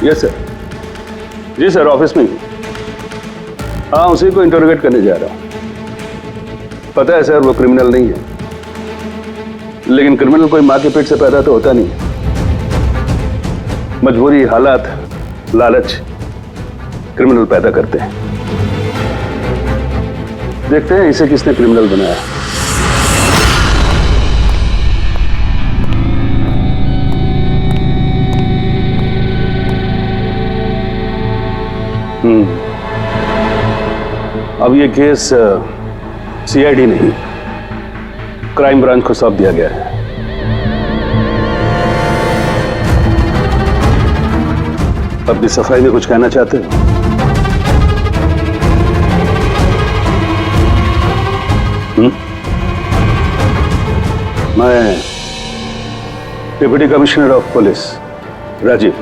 Yes sir. जी sir, office में ही। हाँ, उसी को इंटरोगेट करने जा रहा हूँ। पता है सर, वो क्रिमिनल नहीं है, लेकिन क्रिमिनल कोई माँ के पेट से पैदा तो होता नहीं है। मजबूरी, हालात, लालच क्रिमिनल पैदा करते हैं। देखते हैं इसे किसने क्रिमिनल बनाया। अब ये केस सीआईडी नहीं, क्राइम ब्रांच को सौंप दिया गया है। अपनी सफाई में कुछ कहना चाहते हो? मैं deputy commissioner of police Rajiv,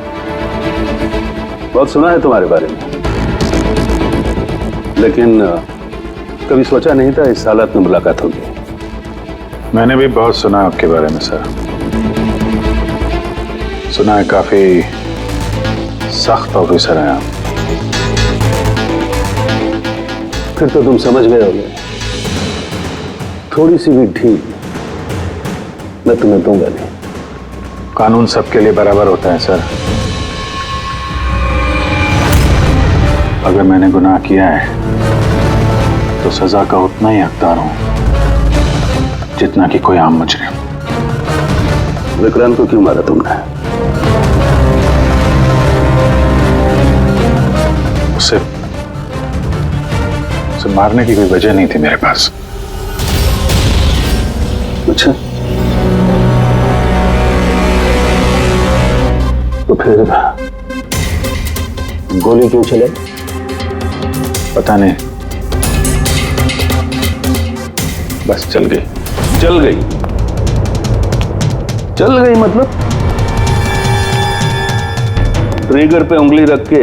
बहुत सुना है तुम्हारे बारे में, लेकिन कभी सोचा नहीं था इस हालत में मुलाकात होगी। मैंने भी बहुत सुना आपके बारे में सर। सुना है काफी सख्त ऑफिसर हैं आप। फिर तो तुम समझ गए होगे, थोड़ी सी भी ढील मैं तुम्हें दूंगा नहीं। कानून सबके लिए बराबर होता है सर। अगर मैंने गुनाह किया है तो सजा का उतना ही हकदार हूं जितना कि कोई आम मुजरिम। विक्रांत को क्यों मारा तुमने? उसे मारने की कोई वजह नहीं थी मेरे पास। अच्छा, तो फिर गोली क्यों चले? पता नहीं, बस चल गई। चल गई? चल गई मतलब? ट्रिगर पे उंगली रख के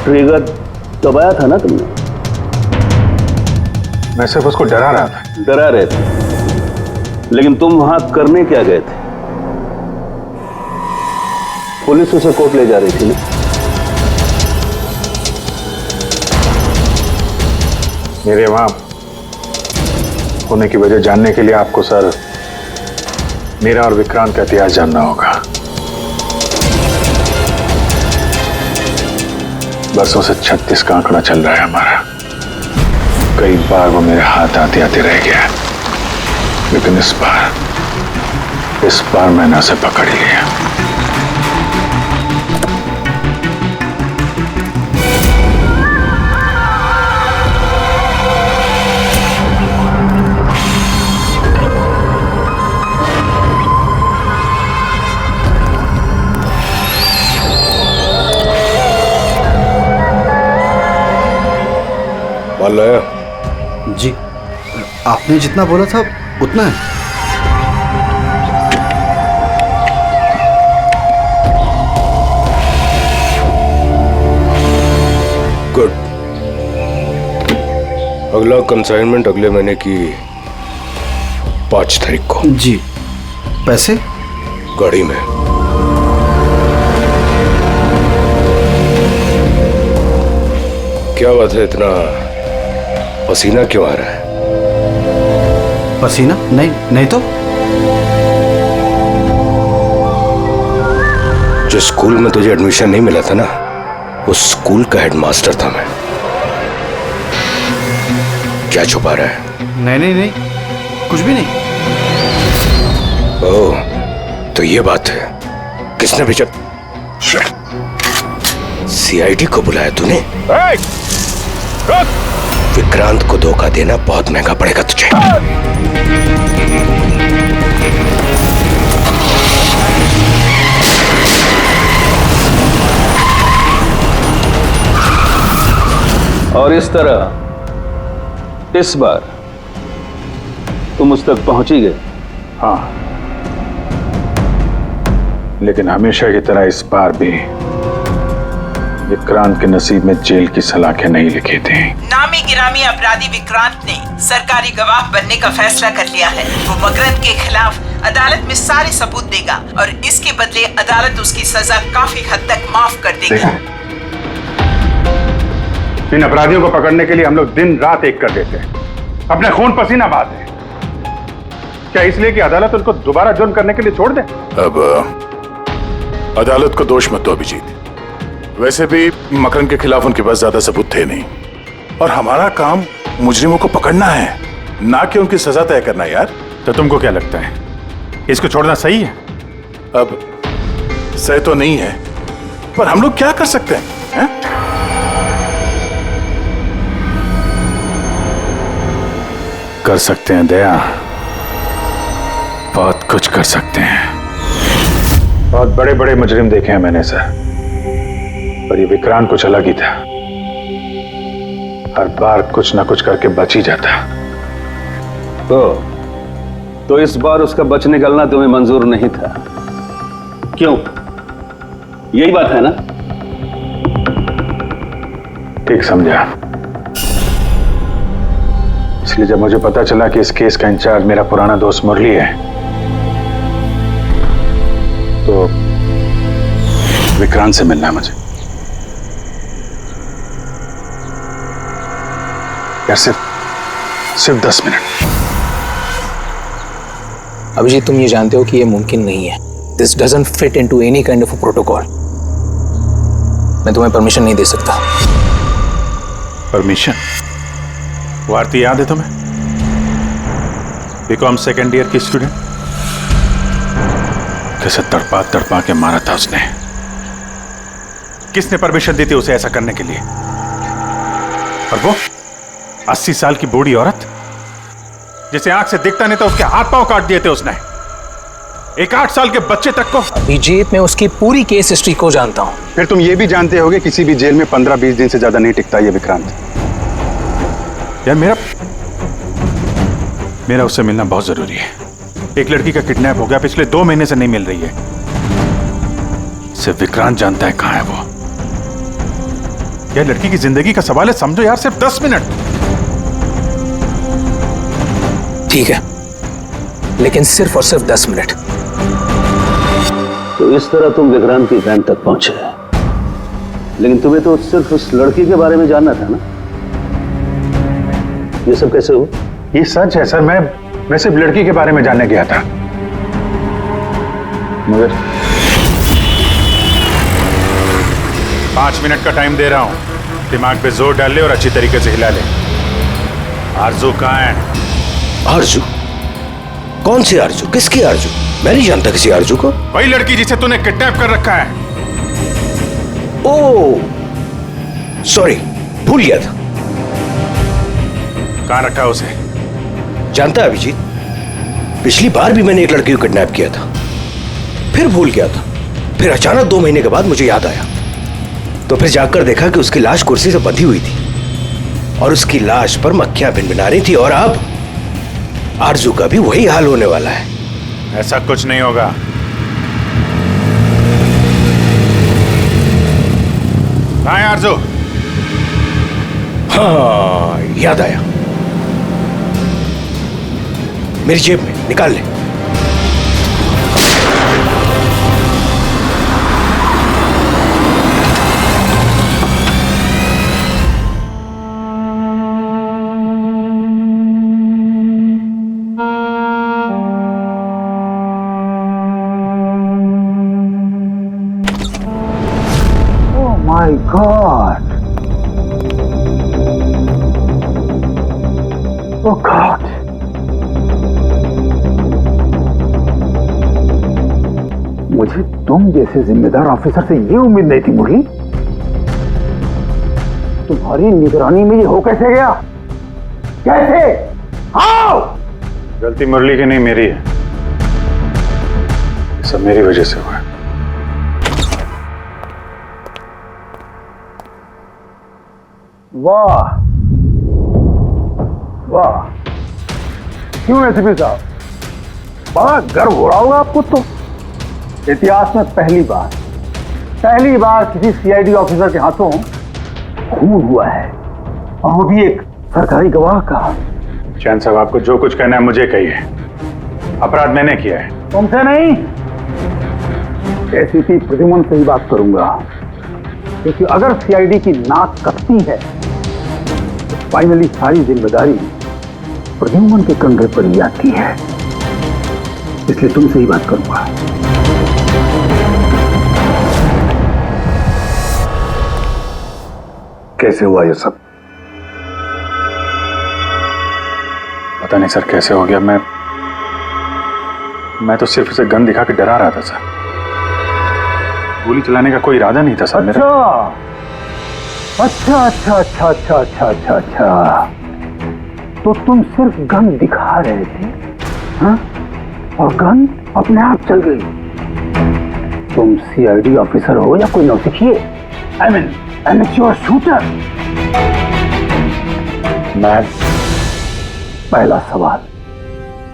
ट्रिगर दबाया था ना तुमने? मैं सिर्फ उसको डरा रहा था। डरा रहे थे, लेकिन तुम वहां करने क्या गए थे? पुलिस उसे कोर्ट ले जा रही थी ना? मेरे वहां होने की वजह जानने के लिए आपको सर मेरा और विक्रांत का इतिहास जानना होगा। बरसों से 36 का आंकड़ा चल रहा है हमारा। कई बार वो मेरे हाथ आते आते रह गया, लेकिन इस बार मैंने उसे पकड़ लिया। माल लाया? जी, आपने जितना बोला था उतना है। गुड। अगला कंसाइनमेंट अगले महीने की 5 तारीख को। जी। पैसे? गाड़ी में। क्या बात है, इतना पसीना क्यों आ रहा है? पसीना? नहीं तो। जो स्कूल में तुझे एडमिशन नहीं मिला था ना, उस स्कूल का हेडमास्टर था मैं। क्या छुपा रहा है? नहीं, कुछ भी नहीं। ओह, तो ये बात है। किसने भेजा? सीआईडी को बुलाया तूने? विक्रांत को धोखा देना बहुत महंगा पड़ेगा तुझे। और इस तरह इस बार तुम उस तक पहुंच ही गए। हाँ, लेकिन हमेशा की तरह इस बार भी विक्रांत के नसीब में जेल की सलाखें नहीं लिखी थी। नामी गिरामी अपराधी विक्रांत ने सरकारी गवाह बनने का फैसला कर लिया है। वो मकरंद के खिलाफ अदालत में सारे सबूत देगा और इसके बदले अदालत उसकी सजा काफी हद तक माफ कर देगी। इन अपराधियों को पकड़ने के लिए हम लोग दिन रात एक कर देते हैं, अपने खून पसीना बहाते हैं। क्या इसलिए कि अदालत उनको दोबारा जुर्म करने के लिए छोड़ दे? अब अदालत को दोष मत दो अभिजीत। वैसे भी मकरन के खिलाफ उनके पास ज्यादा सबूत थे नहीं, और हमारा काम मुजरिमों को पकड़ना है, ना कि उनकी सजा तय करना। यार तो तुमको क्या लगता है, इसको छोड़ना सही है? अब सही तो नहीं है, पर हम लोग क्या कर सकते हैं, कर सकते हैं दया, बहुत कुछ कर सकते हैं। बहुत बड़े बड़े मुजरिम देखे हैं मैंने सर, पर ये विक्रांत कुछ अलग ही था। हर बार कुछ ना कुछ करके बच ही जाता। तो इस बार उसका बच निकलना तुम्हें मंजूर नहीं था, क्यों? यही बात है ना? ठीक समझा। इसलिए जब मुझे पता चला कि इस केस का इंचार्ज मेरा पुराना दोस्त मुरली है, तो विक्रांत से मिलना है मुझे। यार सिर्फ 10 मिनट। अभिजीत, तुम ये जानते हो कि ये मुमकिन नहीं है। This doesn't fit into any kind of protocol. मैं तुम्हें परमिशन नहीं दे सकता। परमिशन? वो आरती याद है तुम्हें? बीकॉम सेकेंड ईयर की स्टूडेंट, कैसे तड़पा तड़पा के मारा था उसने। किसने परमिशन दी थी उसे ऐसा करने के लिए? और वो 80 साल की बूढ़ी औरत जिसे आंख से दिखता नहीं था, उसके हाथ पांव काट दिए थे उसने। एक 8 साल के बच्चे तक को। अभिजीत, मैं उसकी पूरी केस हिस्ट्री को जानता हूं। फिर तुम ये भी जानते होगे किसी भी जेल में 15-20 दिन से ज्यादा नहीं टिकता ये विक्रांत। यार मेरा उससे मिलना बहुत जरूरी है। एक लड़की का किडनैप हो गया, पिछले 2 महीने से नहीं मिल रही है। सिर्फ विक्रांत जानता है कहां है वो। यह लड़की की जिंदगी का सवाल है, समझो यार, सिर्फ 10 मिनट। ठीक है, लेकिन सिर्फ और सिर्फ 10 मिनट। तो इस तरह तुम विक्रांत की वैन तक पहुंचे, लेकिन तुम्हें तो सिर्फ उस लड़की के बारे में जानना था ना? ये सब कैसे हो? ये सच है सर, मैं सिर्फ लड़की के बारे में जानने गया था। मगर 5 मिनट का टाइम दे रहा हूं, दिमाग पे जोर डाल ले और अच्छी तरीके से हिला ले। आरजू कहां है? आरजू? कौन सी आरजू? किसकी आरजू? मैं नहीं जानता किसी आरजू को। वही लड़की जिसे तूने किडनैप कर रखा है। ओह सॉरी, भूल गया था। कहां रखा है उसे? जानता है अभिजीत, पिछली बार भी मैंने एक लड़की को किडनैप किया था, फिर भूल गया था। फिर अचानक 2 महीने के बाद मुझे याद आया, तो फिर जाकर देखा कि उसकी लाश कुर्सी से बंधी हुई थी और उसकी लाश पर मक्खियां भिनभिना रही थी। और अब आरजू का भी वही हाल होने वाला है। ऐसा कुछ नहीं होगा। कहां है आरजू? हाँ, याद आया, मेरी जेब में, निकाल ले। My God! Oh God! मुझे तुम जैसे जिम्मेदार ऑफिसर से ये उम्मीद नहीं थी मुरली। तुम्हारी निगरानी में ये हो कैसे गया? कैसे? हाउ? गलती मुरली की नहीं, मेरी है। ये सब मेरी वजह से हुआ है। वाह वाह, क्यों एसीपी साहब, बड़ा गर्व हो रहा होगा आपको। तो इतिहास में पहली बार किसी सीआईडी ऑफिसर के हाथों खून हुआ है, और वो भी एक सरकारी गवाह का। चैन साहब, आपको जो कुछ कहना है मुझे कहिए, अपराध मैंने किया है। तुमसे नहीं, एसीपी प्रद्युमन से ही बात करूंगा, क्योंकि अगर सीआईडी की नाक कटती है तो फाइनली सारी जिम्मेदारी प्रद्युमन के कंधे पर ही आती है। इसलिए तुमसे ही बात करूंगा। कैसे हुआ ये सब? पता नहीं सर कैसे हो गया। मैं तो सिर्फ उसे गन दिखा के डरा रहा था सर। गोली चलाने का कोई इरादा नहीं था सर मेरा। अच्छा। तो तुम सिर्फ गन दिखा रहे थे, हाँ? और गन अपने आप चल गई। तुम सीआईडी ऑफिसर हो या कोई नौसिखिए? I mean amateur shooter. मैं पहला सवाल,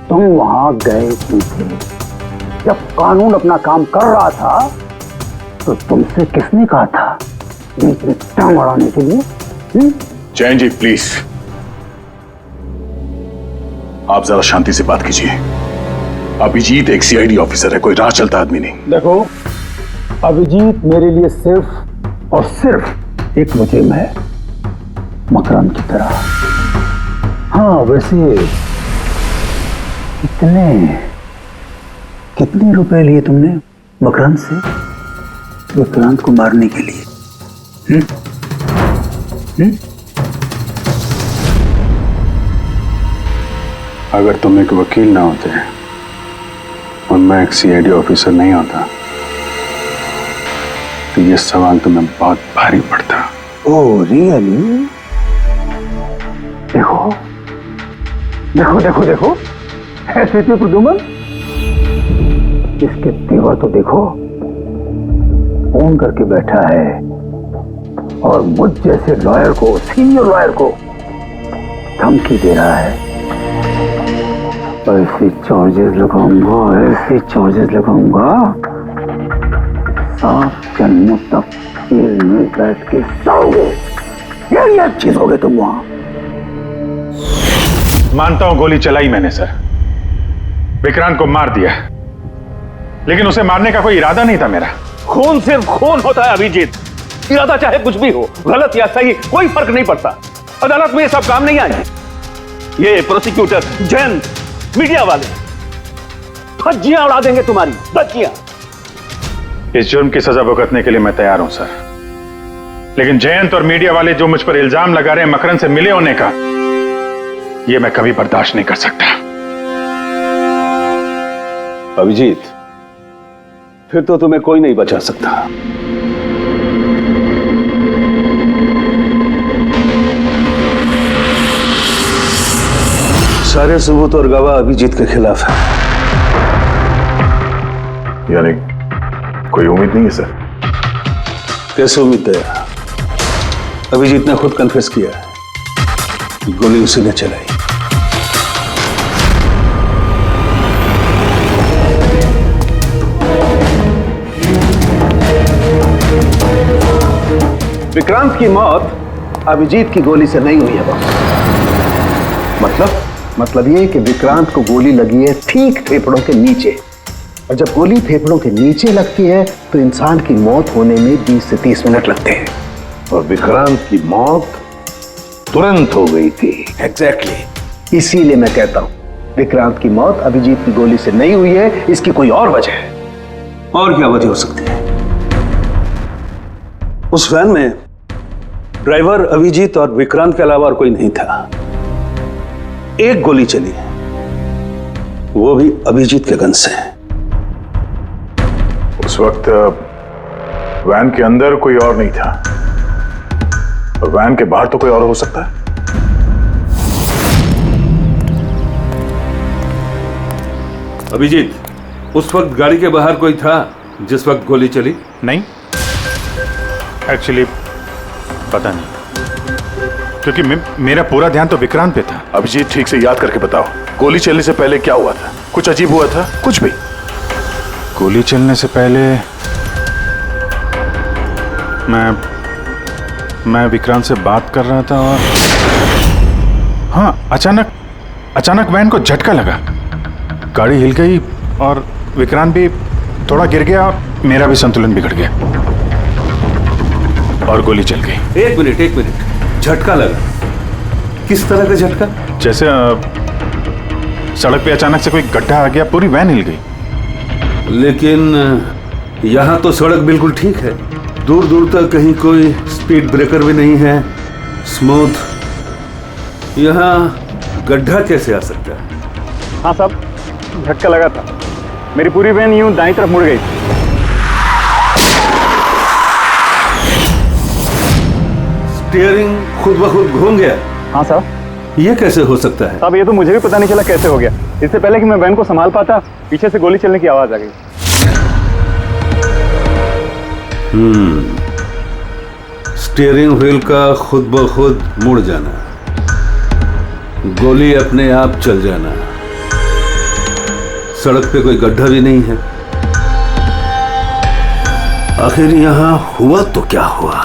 तुम वहां गए क्यों थे? जब कानून अपना काम कर रहा था तो तुमसे किसने कहा था बीच में टांग अड़ाने के लिए? जैन जी प्लीज, आप जरा शांति से बात कीजिए। अभिजीत एक सीआईडी ऑफिसर है, कोई राह चलता आदमी नहीं। देखो, अभिजीत मेरे लिए सिर्फ और सिर्फ एक मुजरिम है, मकरंद की तरह। हाँ, वैसे कितने रुपए लिए तुमने मकरंद से विक्रांत को मारने के लिए? अगर तुम एक वकील ना होते और मैं एक सीआईडी ऑफिसर नहीं होता तो ये सवाल तुम्हें बहुत भारी पड़ता। Oh really? देखो ऐसे थे प्रद्युमन, इसके तेवर तो देखो। फोन करके बैठा है और मुझ जैसे लॉयर को, सीनियर लॉयर को धमकी दे रहा है। ऐसे चार्जेस लगाऊंगा सात जन्मों तक जेल में बैठ के सड़ोगे। ये चीज हो गए तुम वहां। मानता हूं गोली चलाई मैंने सर, विक्रांत को मार दिया, लेकिन उसे मारने का कोई इरादा नहीं था मेरा। खून सिर्फ खून होता है अभिजीत, इरादा चाहे कुछ भी हो, गलत या सही कोई फर्क नहीं पड़ता। अदालत में ये सब काम नहीं आए। ये प्रोसिक्यूटर, जैन, मीडिया वाले धज्जियां उड़ा देंगे तुम्हारी, धज्जियां। इस जुर्म की सजा भुगतने के लिए मैं तैयार हूं सर, लेकिन जयंत और मीडिया वाले जो मुझ पर इल्जाम लगा रहे हैं मकरंद से मिले होने का, यह मैं कभी बर्दाश्त नहीं कर सकता। अभिजीत, फिर तो तुम्हें कोई नहीं बचा सकता। सारे सबूत और गवाह अभिजीत के खिलाफ है। यानी कोई उम्मीद नहीं है सर? कैसे उम्मीद है? अभिजीत ने खुद कन्फेस किया है कि गोली उसी ने चलाई। विक्रांत की मौत अभिजीत की गोली से नहीं हुई है बॉस। मतलब ये कि विक्रांत को गोली लगी है ठीक फेफड़ों के नीचे, और जब गोली फेफड़ों के नीचे लगती है तो इंसान की मौत होने में 20 से 30 मिनट लगते हैं, और विक्रांत की मौत तुरंत हो गई थी। एग्जैक्टली। इसीलिए मैं कहता हूं विक्रांत की मौत अभिजीत की गोली से नहीं हुई है, इसकी कोई और वजह है। और क्या वजह हो सकती है? उस वैन में ड्राइवर अभिजीत और विक्रांत के अलावा और कोई नहीं था। एक गोली चली है, वो भी अभिजीत के गन से। उस वक्त वैन के अंदर कोई और नहीं था, और वैन के बाहर तो कोई और हो सकता है। अभिजीत, उस वक्त गाड़ी के बाहर कोई था जिस वक्त गोली चली? नहीं, एक्चुअली पता नहीं, क्योंकि मेरा पूरा ध्यान तो विक्रांत पे था। अभिजीत, ठीक से याद करके बताओ, गोली चलने से पहले क्या हुआ था? कुछ अजीब हुआ था? कुछ भी? गोली चलने से पहले मैं विक्रांत से बात कर रहा था और हाँ, अचानक वैन को झटका लगा। गाड़ी हिल गई और विक्रांत भी थोड़ा गिर गया और मेरा भी संतुलन बिगड़ गया और गोली चल गई। एक मिनट, झटका लगा। किस तरह का झटका? जैसे सड़क पे अचानक से कोई गड्ढा आ गया, पूरी वैन हिल गई। लेकिन यहाँ तो सड़क बिल्कुल ठीक है, दूर दूर तक कहीं कोई स्पीड ब्रेकर भी नहीं है, स्मूथ। यहाँ गड्ढा कैसे आ सकता है? हाँ साहब, झटका लगा था। मेरी पूरी वैन यूं दाईं तरफ मुड़ गई। स्टीयरिंग खुद ब खुद घूम गया? हाँ साहब। ये कैसे हो सकता है? साहब ये तो मुझे भी पता नहीं चला कैसे हो गया। इससे पहले कि मैं वैन को संभाल पाता, पीछे से गोली चलने की आवाज आ गई। स्टीयरिंग व्हील का खुद ब खुद मुड़ जाना, गोली अपने आप चल जाना, सड़क पे कोई गड्ढा भी नहीं है। आखिर यहां हुआ तो क्या हुआ?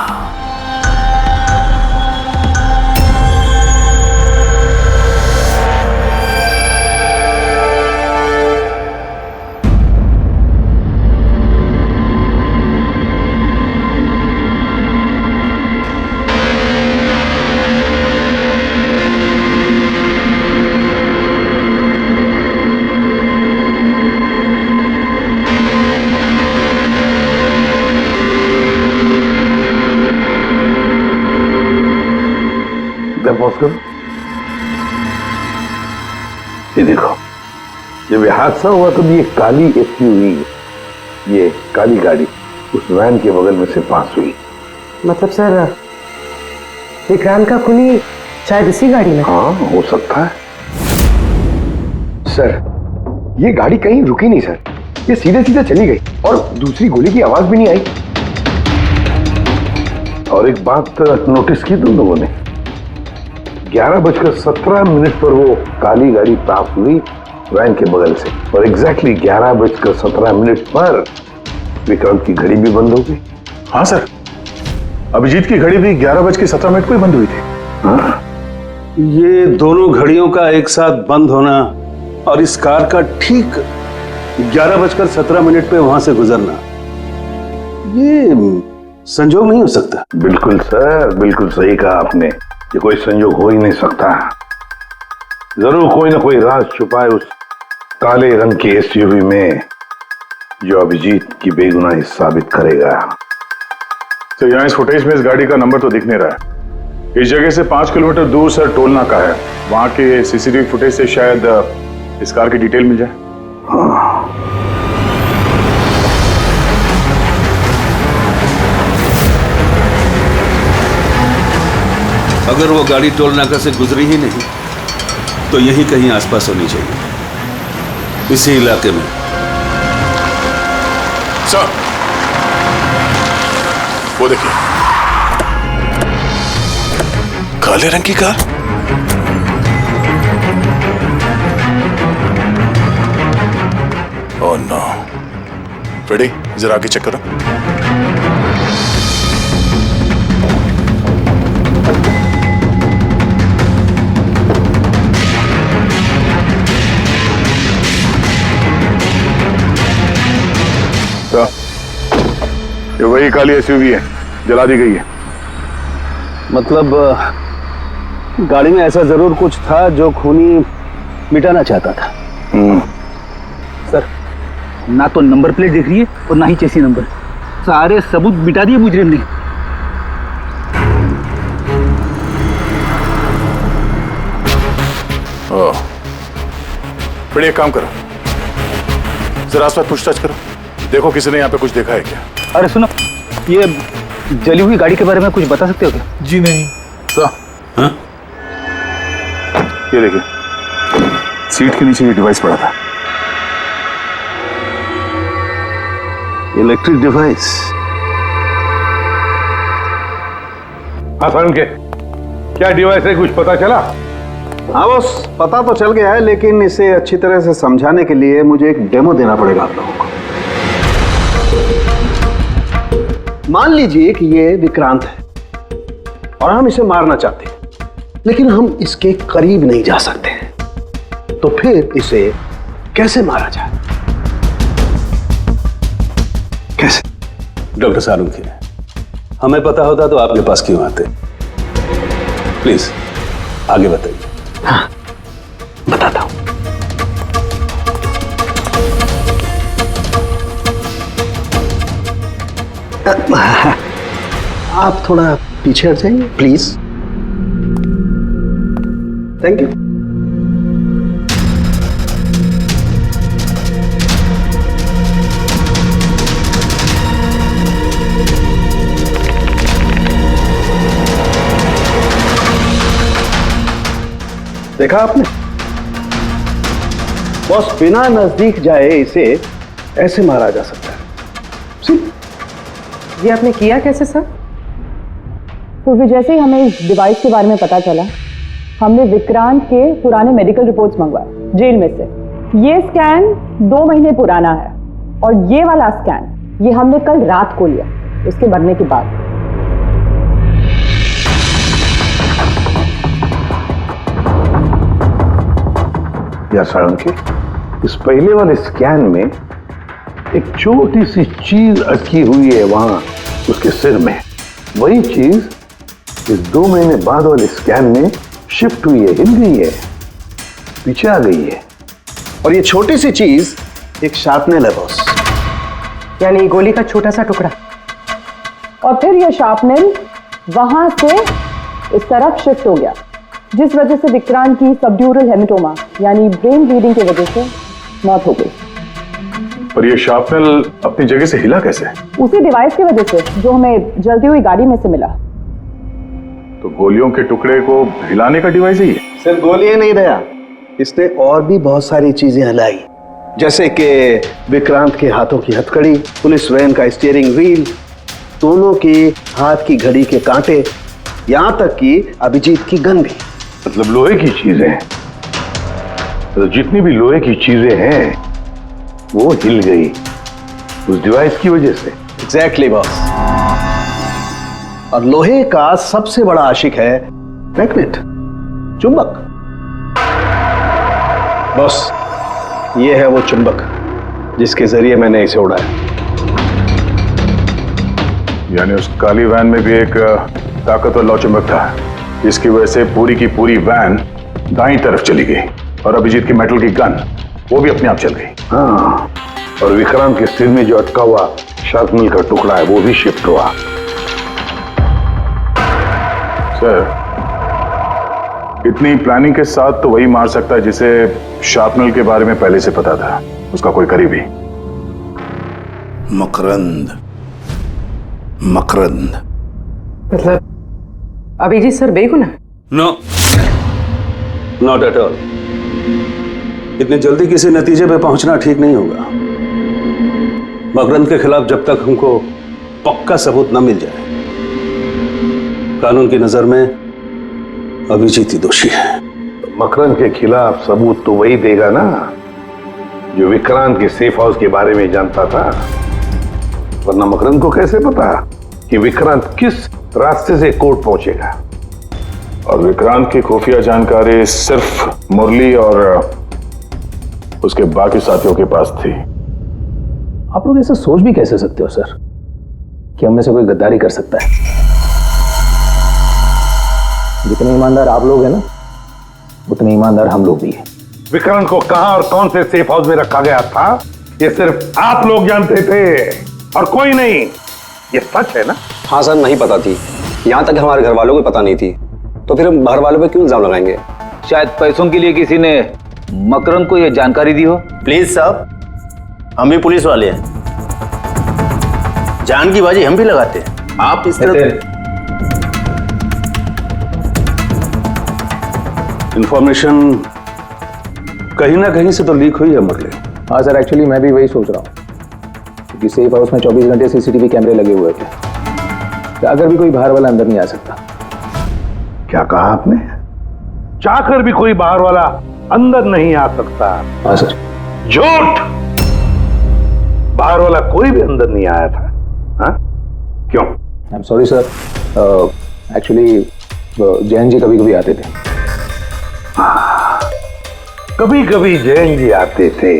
ये देखो, जब ये हादसा हुआ तो ये काली एसयूवी, ये काली गाड़ी उस वैन के बगल में से पास हुई। मतलब सर, विक्रांत का खूनी शायद इसी गाड़ी में? हाँ, हो सकता है। सर, ये गाड़ी कहीं रुकी नहीं सर, ये सीधे सीधे चली गई और दूसरी गोली की आवाज भी नहीं आई। और एक बात नोटिस की तुम लोगों ने, 11:17 पर वो काली गाड़ी पास हुई वैन के बगल से, और एग्जैक्टली 11:17 पर विक्रांत की घड़ी भी बंद हो गई। हाँ सर, अभिजीत की घड़ी भी 11:17 को ही बंद हुई थी। हाँ, ये दोनों घड़ियों का एक साथ बंद होना और इस कार का ठीक 11:17 पे वहां से गुजरना, ये संजोग नहीं हो सकता। बिल्कुल सर, बिल्कुल सही कहा आपने, ये कोई संयोग हो ही नहीं सकता। जरूर कोई ना कोई राज छुपा है उस काले रंग की एसयूवी में, जो अभिजीत की बेगुनाही साबित करेगा। तो यहाँ इस फुटेज में इस गाड़ी का नंबर तो दिख नहीं रहा है। इस जगह से 5 किलोमीटर दूर सर टोल नाका है, वहां के सीसीटीवी फुटेज से शायद इस कार की डिटेल मिल जाए। हाँ, अगर वो गाड़ी टोल नाका से गुजरी ही नहीं तो यहीं कहीं आसपास होनी चाहिए, इसी इलाके में। सर, वो देखिए, काले रंग की कार। Oh no. रेडी, जरा आगे चेक करो। ये वही काली एसयूवी है, जला दी गई है। मतलब गाड़ी में ऐसा जरूर कुछ था जो खूनी मिटाना चाहता था। सर, ना तो नंबर प्लेट दिख रही है और ना ही चेसी नंबर, सारे सबूत मिटा दिए मुजरिम ने। ओह, फिर एक काम करो, जरा आसपास पूछताछ करो, देखो किसी ने यहाँ पे कुछ देखा है क्या। अरे सुनो, ये जली हुई गाड़ी के बारे में कुछ बता सकते हो क्या? जी नहीं। हाँ? ये देखिए, सीट के नीचे ये डिवाइस पड़ा था। Electric device. हसन के क्या डिवाइस है, कुछ पता चला? हाँ बस, पता तो चल गया है, लेकिन इसे अच्छी तरह से समझाने के लिए मुझे एक डेमो देना पड़ेगा आप लोगों को। मान लीजिए कि ये विक्रांत है और हम इसे मारना चाहते हैं, लेकिन हम इसके करीब नहीं जा सकते हैं। तो फिर इसे कैसे मारा जाए? कैसे? डॉक्टर सालुंखे, हमें पता होता तो आपके पास क्यों आते? प्लीज आगे बताइए। हाँ, बताता हूं। आप थोड़ा पीछे हट जाइए प्लीज। Thank you. देखा आपने? बॉस, बिना नजदीक जाए इसे ऐसे मारा जा सकता है। ये आपने किया कैसे सर? तो फिर जैसे ही हमें इस डिवाइस के बारे में पता चला, हमने विक्रांत के पुराने मेडिकल रिपोर्ट्स मंगवाए जेल में से। ये स्कैन 2 महीने पुराना है और ये वाला स्कैन ये हमने कल रात को लिया उसके मरने के बाद। या सालुंखे, इस पहले वाले स्कैन में एक छोटी सी चीज अटकी हुई है वहां उसके सिर में। वही चीज इस 2 महीने बाद वाले स्कैन में शिफ्ट हुई है, हिल गई है, पीछे आ गई है। और ये छोटी सी चीज एक शार्पनेल है बॉस, यानी गोली का छोटा सा टुकड़ा। और फिर ये शार्पनेल वहां से इस तरफ शिफ्ट हो गया, जिस वजह से विक्रांत की सबड्यूरल हेमेटोमा यानी ब्रेन ब्लीडिंग की वजह से मौत हो गई। पर ये शार्पनेल अपनी जगह से हिला कैसे? उसी डिवाइस की वजह से जो हमें जलती हुई गाड़ी में से मिला। तो गोलियों के टुकड़े को हिलाने का डिवाइस है ये? सिर्फ गोलियां नहीं रहा, इसने और भी बहुत सारी चीजें हिलाई, जैसे कि विक्रांत के हाथों की हथकड़ी, पुलिस वैन का स्टीयरिंग व्हील, दोनों की हाथ की घड़ी के कांटे, यहां तक कि अभिजीत की गन भी। मतलब लोहे की चीजें, तो जितनी भी लोहे की चीजें हैं वो हिल गई उस डिवाइस की वजह से। Exactly boss. और लोहे का सबसे बड़ा आशिक है मैग्नेट, चुंबक। बॉस, ये है वो चुंबक जिसके जरिए मैंने इसे उड़ाया। यानी उस काली वैन में भी एक ताकतवर लौ चुंबक था, जिसकी वजह से पूरी की पूरी वैन दाईं तरफ चली गई और अभिजीत की मेटल की गन वो भी अपने आप चल गई। हाँ, और विक्रांत के सिर में जो अटका हुआ शार्पनेल का टुकड़ा है वो भी शिफ्ट हुआ। सर, इतनी प्लानिंग के साथ तो वही मार सकता है जिसे शार्पनेल के बारे में पहले से पता था, उसका कोई करीबी। मकरंद। मकरंद मतलब अभिजीत सर बेगुनाह? No, not at all. इतनी जल्दी किसी नतीजे पे पहुंचना ठीक नहीं होगा। मकरंद के खिलाफ जब तक हमको पक्का सबूत न मिल जाए, कानून की नजर में अभिजीत ही दोषी है। मकरंद के खिलाफ सबूत तो वही देगा ना जो विक्रांत के सेफ हाउस के बारे में जानता था, वरना मकरंद को कैसे पता कि विक्रांत किस रास्ते से कोर्ट पहुंचेगा। और विक्रांत की खुफिया जानकारी सिर्फ मुरली और उसके बाकी साथियों के पास थी। आप लोग ऐसा सोच भी कैसे सकते हो सर कि हम में से कोई गद्दारी कर सकता है? जितने ईमानदार आप लोग हैं ना, उतने ईमानदार हम लोग भी हैं। विक्रांत को कहां और कौन से सेफ हाउस में रखा गया था ये सिर्फ आप लोग जानते थे और कोई नहीं। ये सच है ना? हाँ सर, नहीं पता थी। यहाँ तक हमारे घर वालों को पता नहीं थी, तो फिर हम घर वालों पे क्यों इल्जाम लगाएंगे? शायद पैसों के लिए किसी ने मकरंद को यह जानकारी दी हो। प्लीज साहब, हम भी पुलिस वाले हैं, जान की बाजी हम भी लगाते हैं। आप इस तरह इंफॉर्मेशन कहीं ना कहीं से तो लीक हुई है मुरली। हाँ सर, एक्चुअली मैं भी वही सोच रहा हूँ, क्योंकि सेफ हाउस में 24 घंटे सीसीटीवी कैमरे लगे हुए थे, तो अगर भी कोई बाहर वाला अंदर नहीं आ सकता। क्या कहा आपने? चाहकर भी कोई बाहर वाला अंदर नहीं आ सकता? हाँ सर। झूठ! बाहर वाला कोई भी अंदर नहीं आया था। हाँ? क्यों? I am sorry sir, actually Jain ji कभी कभी आते थे। कभी कभी जैन जी आते थे।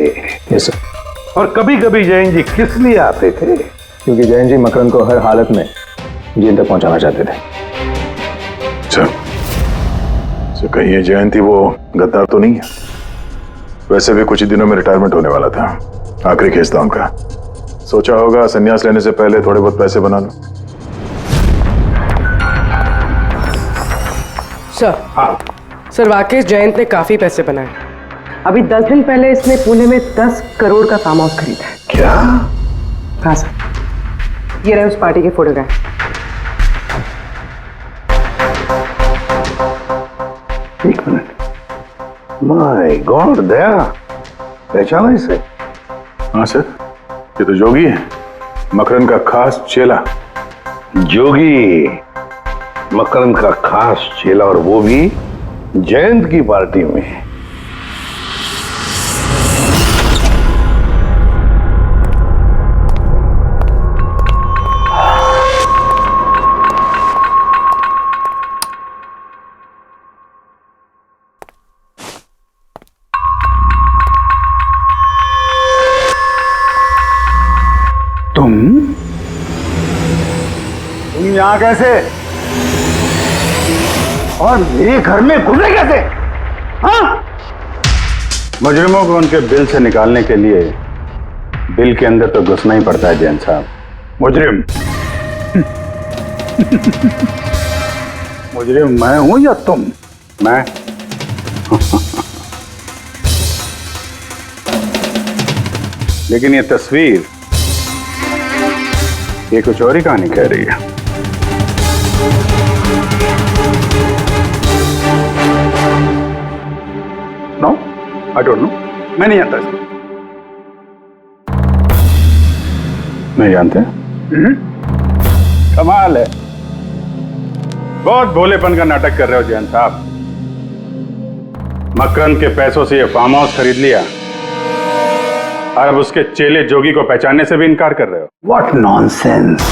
Yes sir. और कभी कभी जैन जी किस लिए आते थे? क्योंकि जैन जी मकरंद को हर हालत में जेल तक पहुंचाना चाहते थे। अच्छा, तो कहीं ये जयंती वो गद्दार तो नहीं है? वैसे भी कुछ ही दिनों में रिटायरमेंट होने वाला था, आखिरी केस था उनका। सोचा होगा संन्यास लेने से पहले थोड़े बहुत पैसे बना लो। सर, सर वाकई जयंत ने काफी पैसे बनाए। अभी 10 दिन पहले इसने पुणे में 10 करोड़ का फार्म हाउस खरीदा है। क्या? हाँ सर, ये रहे उस पार्टी के फोटोग्राफ। एक मिनट, माय गॉड, दया पहचाना इसे? हाँ सर, ये तो जोगी है, मकरंद का खास चेला। जोगी, मकरंद का खास चेला, और वो भी जयंत की पार्टी में। तुम यहां कैसे? और मेरे घर में घुसे कैसे? हाँ? मुजरिमों को उनके बिल से निकालने के लिए बिल के अंदर तो घुसना ही पड़ता है जैन साहब। मुजरिम? मुजरिम मैं हूं या तुम? मैं? लेकिन ये तस्वीर, ये कुछ और ही कहानी कह रही है। नो, आई डोंट नो, मैं नहीं जानता इसको। नहीं जानते? कमाल है, बहुत भोलेपन का नाटक कर रहे हो जैन साहब। मकरंद के पैसों से ये फार्म हाउस खरीद लिया और अब उसके चेले जोगी को पहचानने से भी इनकार कर रहे हो। What nonsense!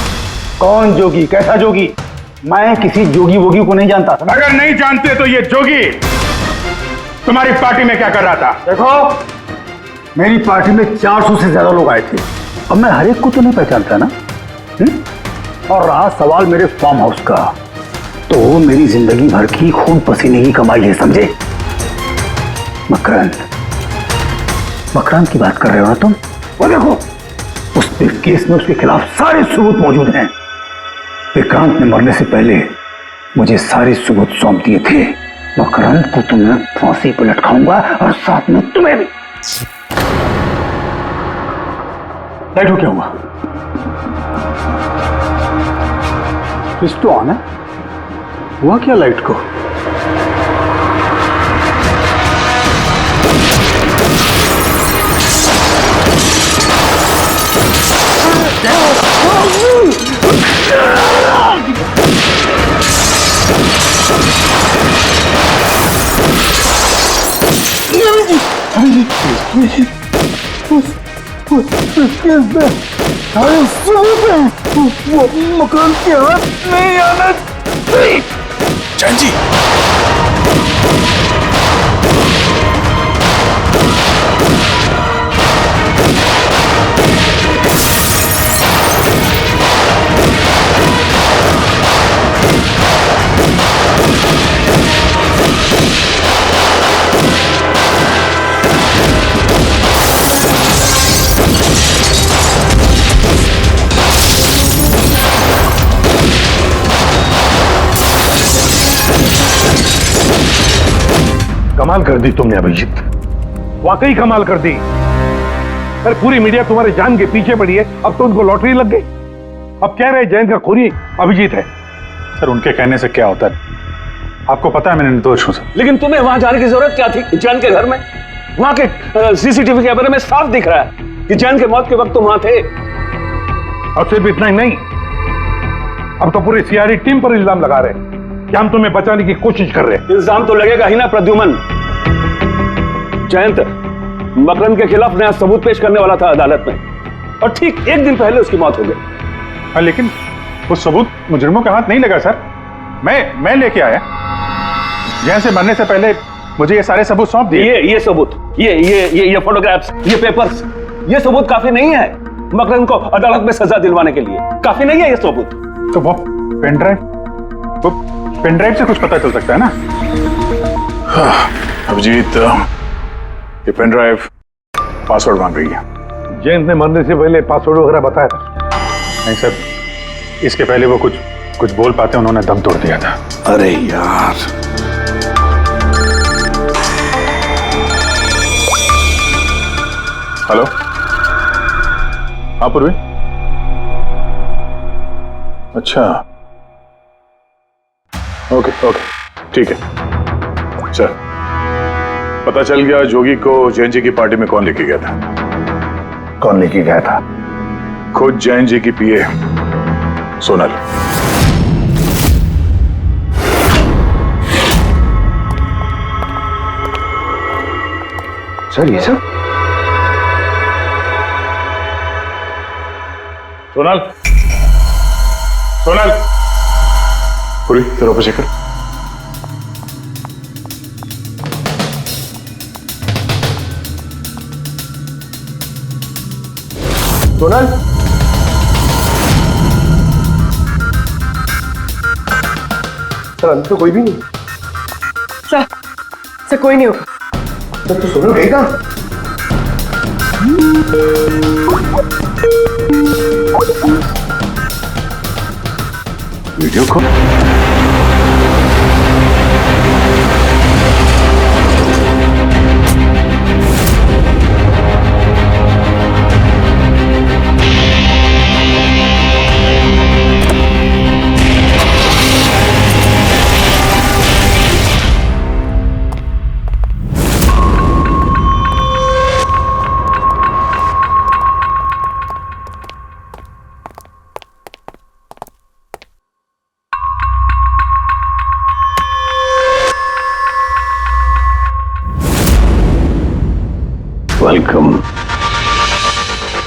कौन जोगी? कैसा जोगी? मैं किसी जोगी वोगी को नहीं जानता। अगर नहीं जानते तो ये जोगी तुम्हारी पार्टी में क्या कर रहा था? देखो, मेरी पार्टी में 400 से ज्यादा लोग आए थे। अब मैं हर एक को तो नहीं पहचानता ना। और रहा सवाल मेरे फार्म हाउस का, तो मेरी जिंदगी भर की खून पसीने की कमाई है, समझे? मकरंद, मकरंद की बात कर रहे हो ना तुम? वो देखो, उस केस में उसके खिलाफ सारे सबूत मौजूद हैं। विक्रांत ने मरने से पहले मुझे सारे सबूत सौंप दिए थे। मकरंद को तो मैं फांसी पर लटकाऊंगा और साथ में तुम्हें भी। लाइट हो क्या हुआ? स्विच तो ऑन है, हुआ क्या लाइट को? वो मकान के हाथ नहीं आना चाहिए। जैन जी, कमाल कर दी तुमने अभिजीत, वाकई कमाल कर दी। अरे पूरी मीडिया तुम्हारे जान के पीछे पड़ी है, अब तो उनको लॉटरी लग गई। अब कह रहे जयंत का खूनी अभिजीत है। सर, उनके कहने से क्या होता है? आपको पता है मैं निर्दोष हूं सर। लेकिन तुम्हें वहां जाने की जरूरत क्या थी? जैन के घर में, वहां के सीसीटीवी कैमरे में साफ दिख रहा है कि जैन के मौत के वक्त तुम वहां थे। और सिर्फ इतना ही नहीं, अब तो पूरी सीआईडी टीम पर इल्जाम लगा रहे हैं कि हम तुम्हें बचाने की कोशिश कर रहे हैं। इल्जाम तो लगेगा ही ना प्रद्युमन। जयंत मकरंद के खिलाफ नया सबूत पेश करने वाला था अदालत में, और ठीक एक दिन पहले उसकी मौत हो गई। लेकिन वो सबूत मुजरिमों के हाथ नहीं लगा सर। मैं लेके आया। जैन से मरने से पहले मुझे ये सारे सबूत सौंप दिए। ये सबूत, ये फोटोग्राफ्स, ये पेपर्स, ये सबूत काफी नहीं है मकरंद को अदालत में सजा दिलवाने के लिए। काफी नहीं है ये सबूत। तो वो पेन ड्राइव से कुछ पता चल सकता है ना? अभिजीत, ये पेन ड्राइव पासवर्ड मांग रही है। जयंत ने मरने से पहले पासवर्ड वगैरह बताया था? नहीं सर, इसके पहले वो कुछ बोल पाते उन्होंने दम तोड़ दिया था। अरे यार, हेलो, हाँ पूर्वी। अच्छा, ओके, ठीक है सर। पता चल गया जोगी को जैन जी की पार्टी में कौन लेके गया था। कौन लेके गया था? खुद जैन जी की पीए सोनल। सर ये सब? सोनल, पूरी तेरे ऊपर चेक कर। सोनल, सर अंदर तो कोई भी नहीं। सर कोई नहीं होगा। सर तो सोनल गई कहाँ? Video call.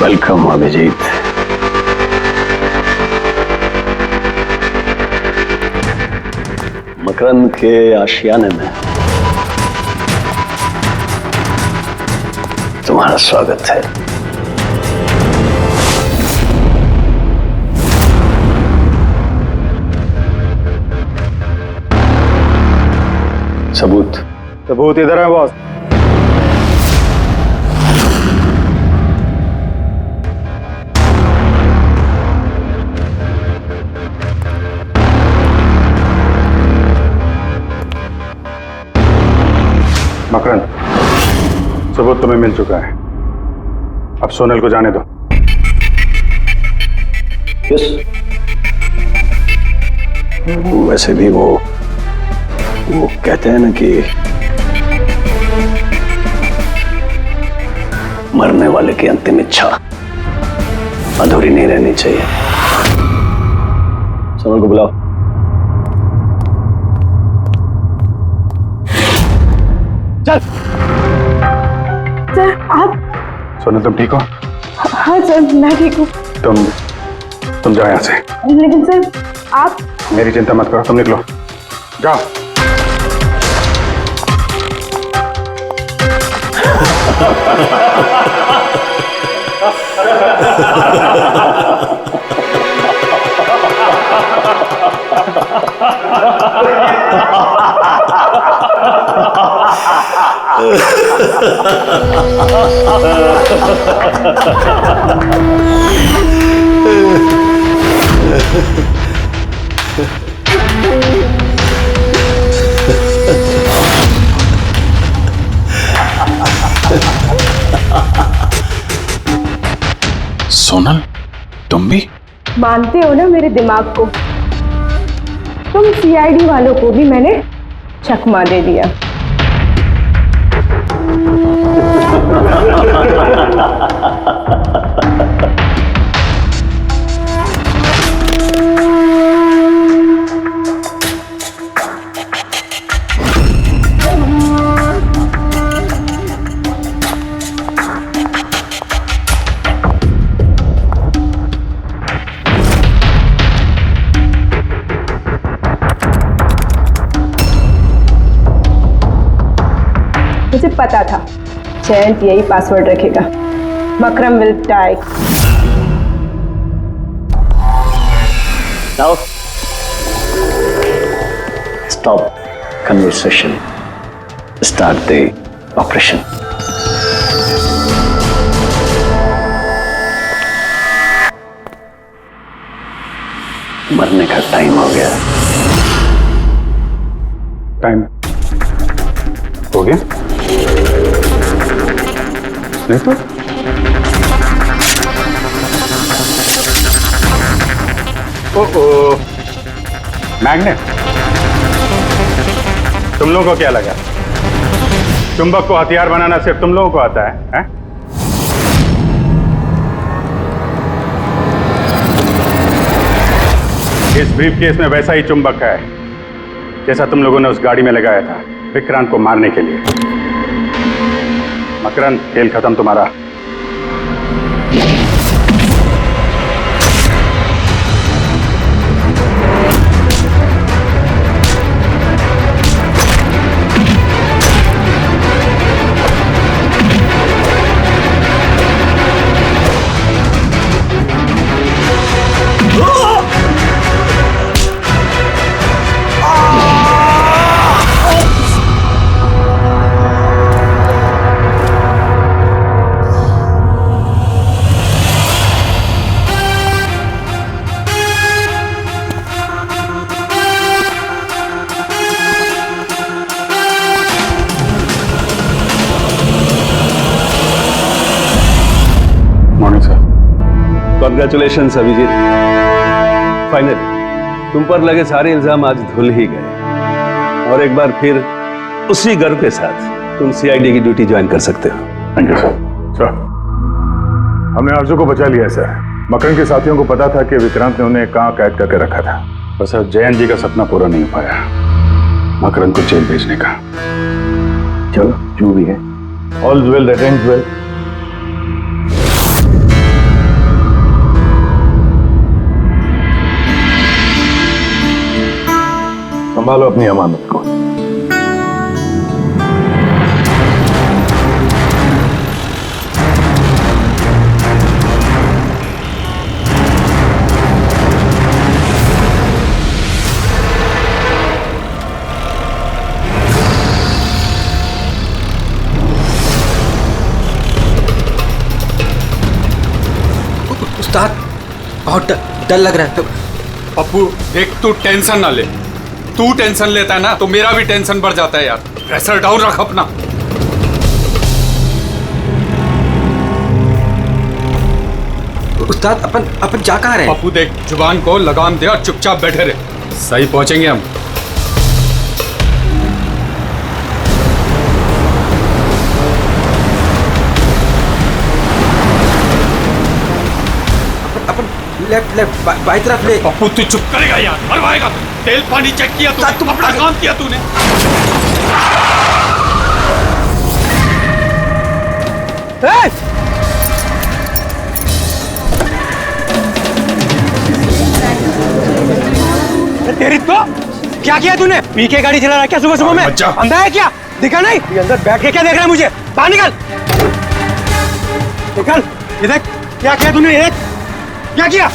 वेलकम अभिजीत। मकरंद के आशियाने में तुम्हारा स्वागत है। सबूत इधर है बॉस। मकरंद, सबूत तुम्हें मिल चुका है, अब सोनल को जाने दो। यस। वैसे भी वो कहते हैं ना कि मरने वाले की अंतिम इच्छा अधूरी नहीं रहनी चाहिए। सोनल को बुलाओ। चल। सर आप? सोनल तुम ठीक हो? हाँ सर मैं ठीक हूँ। तुम जाओ यहाँ से। लेकिन सर आप? मेरी चिंता मत करो, तुम निकलो, जाओ। सोनल, तुम भी मानते हो ना मेरे दिमाग को? तुम सीआईडी वालों को भी मैंने चकमा दे दिया। मुझे पता था जयंत यही पासवर्ड रखेगा। Makram will die. Now, stop conversation. Start the operation. मरने का टाइम हो गया। टाइम हो गया? नहीं तो मैग्नेट, तुम लोगों को क्या लगा चुंबक को हथियार बनाना सिर्फ तुम लोगों को आता है? इस ब्रीफ केस में वैसा ही चुंबक है जैसा तुम लोगों ने उस गाड़ी में लगाया था विक्रांत को मारने के लिए। मकरन, खेल खत्म तुम्हारा। कॉन्ग्रेचुलेशन अभिजीत, फाइनली तुम पर लगे सारे इल्जाम आज धुल ही गए और एक बार फिर उसी गर्व के साथ तुम सीआईडी की ड्यूटी ज्वाइन कर सकते हो। Thank you sir. सर, हमने आरजू को बचा लिया सर। मकरन के साथियों को पता था कि विक्रांत ने उन्हें कहां कैद करके रखा था, पर सर जयंत जी का सपना पूरा नहीं हो पाया मकरन को जेल भेजने का। चलो जो भी है, all well that ends well. संभालो अपनी अमानत को। उस्ताद, बहुत डर लग रहा है। पप्पू देख, तू टेंशन ना ले। तू टेंशन लेता है ना तो मेरा भी टेंशन बढ़ जाता है यार। प्रेशर डाउन रख अपना। उस्ताद, अपन जा कहाँ रहे हैं? पप्पू देख, जुबान को लगाम दे और चुपचाप बैठे रहे। सही पहुंचेंगे हम। लेफ्ट लेफ्ट बाई तरफ ले। पप्पू तू चुप करेगा यार, मरवाएगा। तेल पानी चेक किया तू, अपना काम किया तूने। तेरी तो क्या किया तूने? पी के गाड़ी चला रहा है क्या सुबह सुबह में? अंधा है क्या? दिखा नहीं? ये अंदर बैठ के क्या देख रहा है मुझे? बाहर निकल, निकल। ये देख क्या किया तूने? ये क्या किया?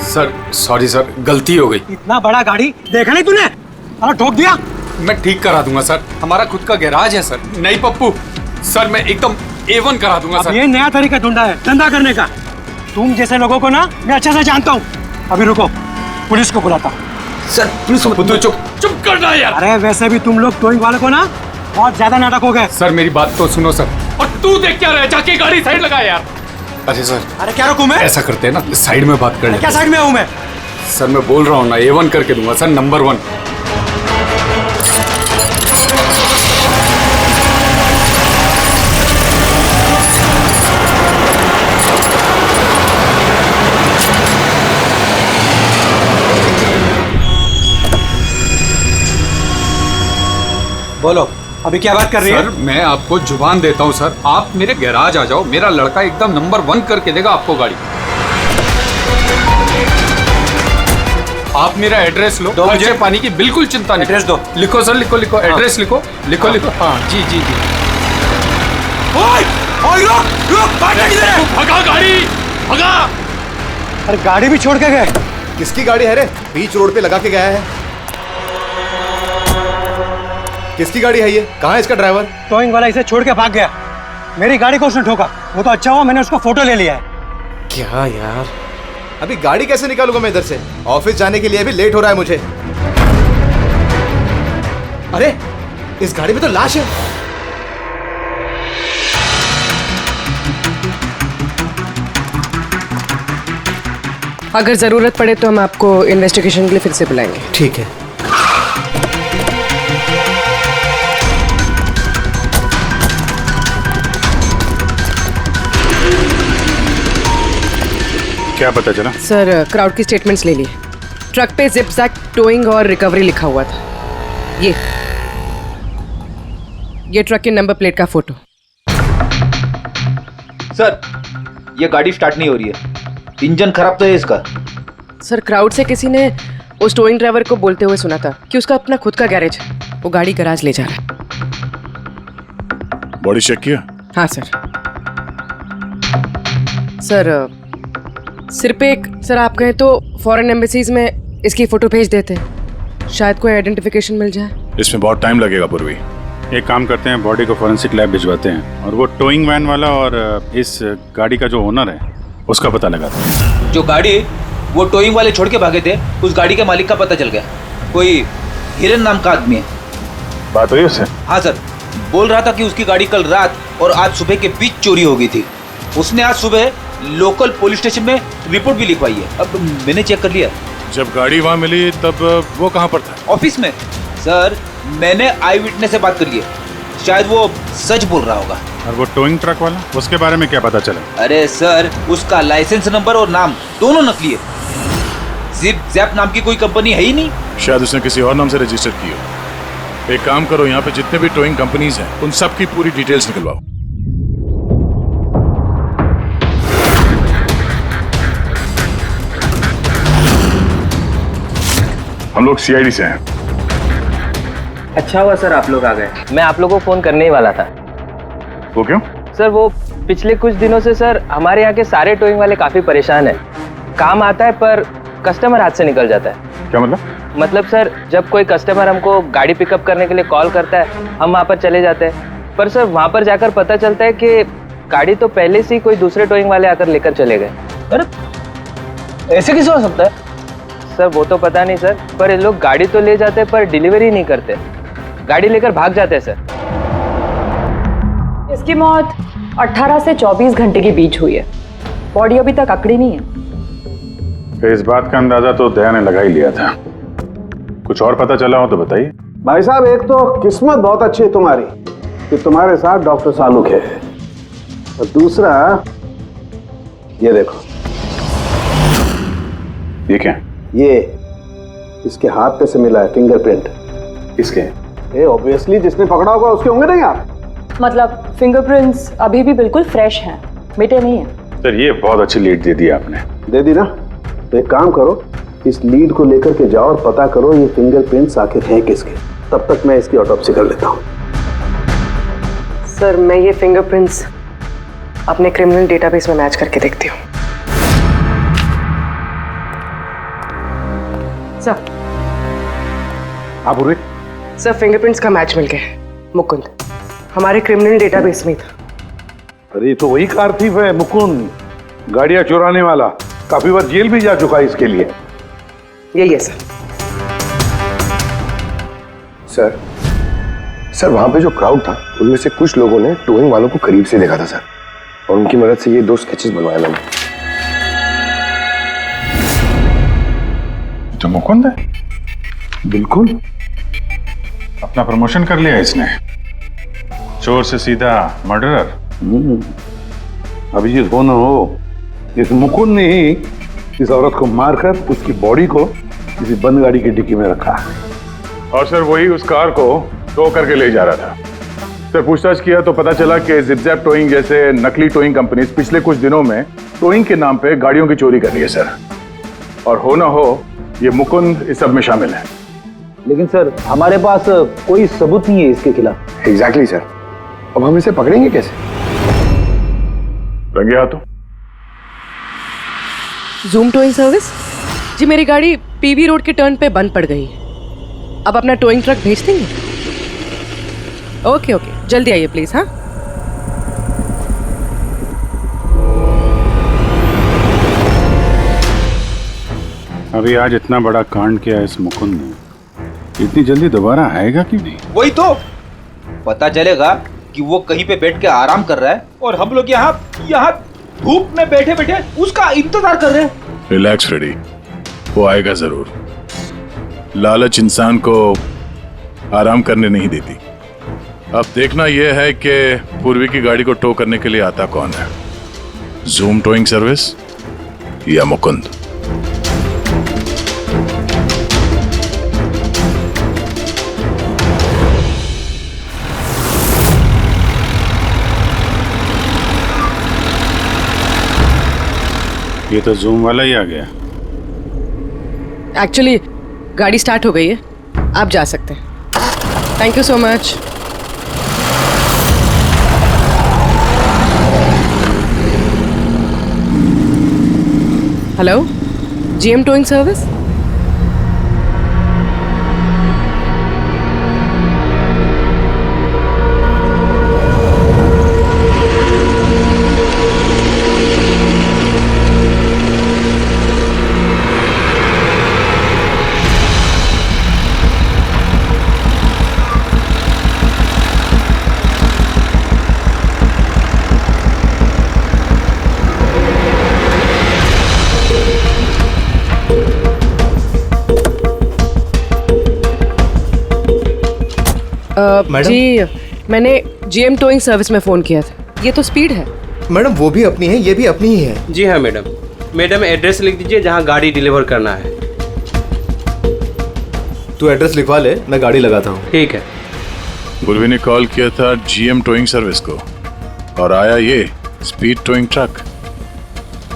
सर सॉरी सर, गलती हो गई। इतना बड़ा गाड़ी देखा नहीं तूने? और ठोक दिया। मैं ठीक करा दूंगा सर, हमारा खुद का गैराज है सर। नहीं पप्पू सर, मैं एकदम A1 करा दूंगा सर। ये नया तरीका ढूंढा है धंधा करने का। तुम जैसे लोगों को ना मैं अच्छे से जानता हूँ। अभी रुको, पुलिस को बुलाता हूँ। सर पुलिस को चुप करना यार। अरे वैसे भी तुम लोग टोइंग वाले को ना बहुत ज्यादा नाटक हो गए। सर मेरी बात तो सुनो सर। और तू देख क्या रहा है, जाके गाड़ी साइड लगा यार। अरे सर, अरे क्या रुकूं मैं? ऐसा करते हैं ना, साइड में बात कर लेते। क्या साइड में हूँ मैं? सर मैं बोल रहा हूँ ना, A1 करके दूंगा सर, नंबर 1। बोलो, अभी क्या बात कर रही है? सर मैं आपको जुबान देता हूँ सर, आप मेरे गैराज आ जाओ, मेरा लड़का एकदम नंबर 1 करके देगा आपको गाड़ी। आप मेरा एड्रेस लो, दो मुझे मुझे। पानी की बिल्कुल चिंता नहीं। एड्रेस दो। लिखो सर, लिखो लिखो, एड्रेस लिखो, लिखो लिखो। हाँ जी जी जी। भगा गाड़ी, भगा। अरे गाड़ी भी छोड़ के गए। किसकी गाड़ी है रे? बीच रोड पे लगा के गया है। किसकी गाड़ी है ये? कहाँ है इसका ड्राइवर? टोइंग वाला इसे छोड़ के भाग गया। मेरी गाड़ी को उसने ठोका। वो तो अच्छा हुआ मैंने उसको फोटो ले लिया है। क्या यार, अभी गाड़ी कैसे निकालूंगा मैं इधर से? ऑफिस जाने के लिए भी लेट हो रहा है मुझे। अरे इस गाड़ी में तो लाश है। अगर जरूरत पड़े तो हम आपको इन्वेस्टिगेशन के लिए फिर से बुलाएंगे। ठीक है। क्या पता चला? सर क्राउड की स्टेटमेंट्स ले लिए। ट्रक पे जिप जैक टोइंग और रिकवरी लिखा हुआ था। ये ट्रक के नंबर प्लेट का फोटो। सर ये गाड़ी स्टार्ट नहीं हो रही है, इंजन खराब तो है इसका। सर क्राउड से किसी ने उस टोइंग ड्राइवर को बोलते हुए सुना था कि उसका अपना खुद का गैरेज है, वो गाड़ी गैराज ले जा रहा है। बॉडी चेक किया? हाँ सर। सर सिर पे एक, सर आप कहें तो फॉरेन एम्बेसीज में इसकी फोटो भेज देते हैं, शायद कोई आइडेंटिफिकेशन मिल जाए। इसमें बहुत टाइम लगेगा पूर्वी। एक काम करते हैं, बॉडी को फॉरेंसिक लैब भिजवाते हैं और वो टोइंग वैन वाला और इस गाड़ी का जो ओनर है उसका पता लगाते हैं। जो गाड़ी वो टोइंग वाले छोड़ के भागे थे, उस गाड़ी के मालिक का पता चल गया। कोई हिरन नाम का आदमी है। बात हुई उससे? हाँ सर, बोल रहा था कि उसकी गाड़ी कल रात और आज सुबह के बीच चोरी हो गई थी। उसने आज सुबह लोकल पुलिस स्टेशन में रिपोर्ट भी लिखवाई है। अब मैंने चेक कर लिया। जब गाड़ी वहां मिली तब वो कहां पर था? ऑफिस में। सर मैंने आई विटनेस से बात कर ली है, शायद वो सच बोल रहा होगा। और वो टोइंग ट्रक वाला, उसके बारे में क्या पता चला? अरे सर उसका लाइसेंस नंबर और नाम दोनों नकली है। जिप जैप नाम की कोई कंपनी है ही नहीं। शायद उसने किसी और नाम से रजिस्टर की हो। एक काम करो, यहाँ पे जितने भी टोइंग कंपनीज हैं उन सब की पूरी डिटेल्स निकलवाओ। हम लोग सीआईडी से हैं। अच्छा हुआ सर आप लोग आ गए, मैं आप लोगों को फोन करने ही वाला था। वो क्यों? सर वो पिछले कुछ दिनों से सर हमारे यहाँ के सारे टोइंग वाले काफी परेशान हैं। काम आता है पर कस्टमर हाथ से निकल जाता है। क्या मतलब? मतलब सर जब कोई कस्टमर हमको गाड़ी पिकअप करने के लिए कॉल करता है, हम वहाँ पर चले जाते हैं, पर सर वहाँ पर जाकर पता चलता है कि गाड़ी तो पहले से ही कोई दूसरे टोइंग वाले आकर लेकर चले गए। अरे ऐसे कैसे हो सकता है? सर वो तो पता नहीं सर, पर ये लोग गाड़ी तो ले जाते पर डिलीवरी नहीं करते, गाड़ी लेकर भाग जाते हैं सर। इसकी मौत 18 से 24 घंटे के बीच हुई है। बॉडी अभी तक अकड़ी नहीं है। तो इस बात का अंदाजा तो दया ने लगा ही लिया था। कुछ और पता चला हो तो बताइए। भाई साहब एक तो किस्मत बहुत अच्छी है तुम्हारी कि तुम्हारे साथ डॉक्टर सालुक है, और दूसरा ये देखो। ये क्या? ये इसके हाथ पे से मिला है फिंगरप्रिंट। किसके? ये ऑब्वियसली जिसने पकड़ा होगा उसके होंगे नहीं आप? मतलब फिंगरप्रिंट्स अभी भी बिल्कुल फ्रेश हैं, मिटे नहीं हैं। सर ये बहुत अच्छी लीड दे दी आपने। दे दी ना? तो एक काम करो, इस लीड को लेकर के जाओ और पता करो ये फिंगरप्रिंट्स आखिर हैं किसके। तब तक मैं इसकी ऑटोप्सी कर लेता हूँ। सर मैं ये फिंगरप्रिंट्स अपने क्रिमिनल डेटाबेस में मैच करके देखती हूँ। सर आप पूर्वी? सर फिंगरप्रिंट्स का मैच मिल गया। मुकुंद हमारे क्रिमिनल डेटाबेस में था। अरे तो वही कारतीब है मुकुंद, गाड़ियां चुराने वाला। काफी बार जेल भी जा चुका है इसके लिए। यही है सर। सर वहां पे जो क्राउड था उनमें से कुछ लोगों ने टोइंग वालों को करीब से देखा था सर, और उनकी मदद से ये 2 स्केचेस बनवाए मैंने। तो मुकुंद है? बिल्कुल। अपना प्रमोशन कर लिया इसने, चोर से सीधा मर्डरर। अभिजीत हो ना हो, इस मुकुंद ने ही इस औरत को मारकर उसकी बॉडी को किसी बंद गाड़ी की डिक्की में रखा। और सर वही उस कार को टो करके ले जा रहा था। सर पूछताछ किया तो पता चला कि जिप-जैप टोइंग जैसे नकली टोइंग कंपनीज पिछले कुछ दिनों में टोइंग के नाम पे गाड़ियों की चोरी कर रही है सर। और हो ना हो ये मुकुंद इस सब में शामिल है। लेकिन सर हमारे पास कोई सबूत नहीं है इसके खिलाफ। एग्जैक्टली सर, अब हम इसे पकड़ेंगे कैसे? रंगे हाथों। Zoom towing service? जी मेरी गाड़ी पीवी रोड के टर्न पे बंद पड़ गई है। अब अपना टोइंग ट्रक भेज देंगे? ओके ओके, जल्दी आइए प्लीज। हाँ, अभी आज इतना बड़ा कांड किया इस मुकुंद ने, इतनी जल्दी दोबारा आएगा क्यों नहीं? वही तो पता चलेगा कि वो कहीं पे बैठ के आराम कर रहा है और हम लोग यहाँ धूप में बैठे बैठे उसका इंतजार कर रहे हैं। रिलैक्स फ्रेडी, वो आएगा जरूर। लालच इंसान को आराम करने नहीं देती। अब देखना यह है कि पूर्वी की गाड़ी को टो करने के लिए आता कौन है, जूम टोइंग सर्विस या मुकुंद। ये तो जूम वाला ही आ गया। एक्चुअली गाड़ी स्टार्ट हो गई है, आप जा सकते हैं। Thank you so much. Hello, GM towing service? Madam? जी मैंने जीएम टोइंग सर्विस में फ़ोन किया था। ये तो स्पीड है। मैडम वो भी अपनी है, ये भी अपनी ही है। जी हाँ मैडम। मैडम एड्रेस लिख दीजिए जहाँ गाड़ी डिलीवर करना है। तू एड्रेस लिखवा ले, मैं गाड़ी लगाता हूँ। ठीक है। पूर्वी ने कॉल किया था जीएम टोइंग सर्विस को और आया ये स्पीड टोइंग ट्रक।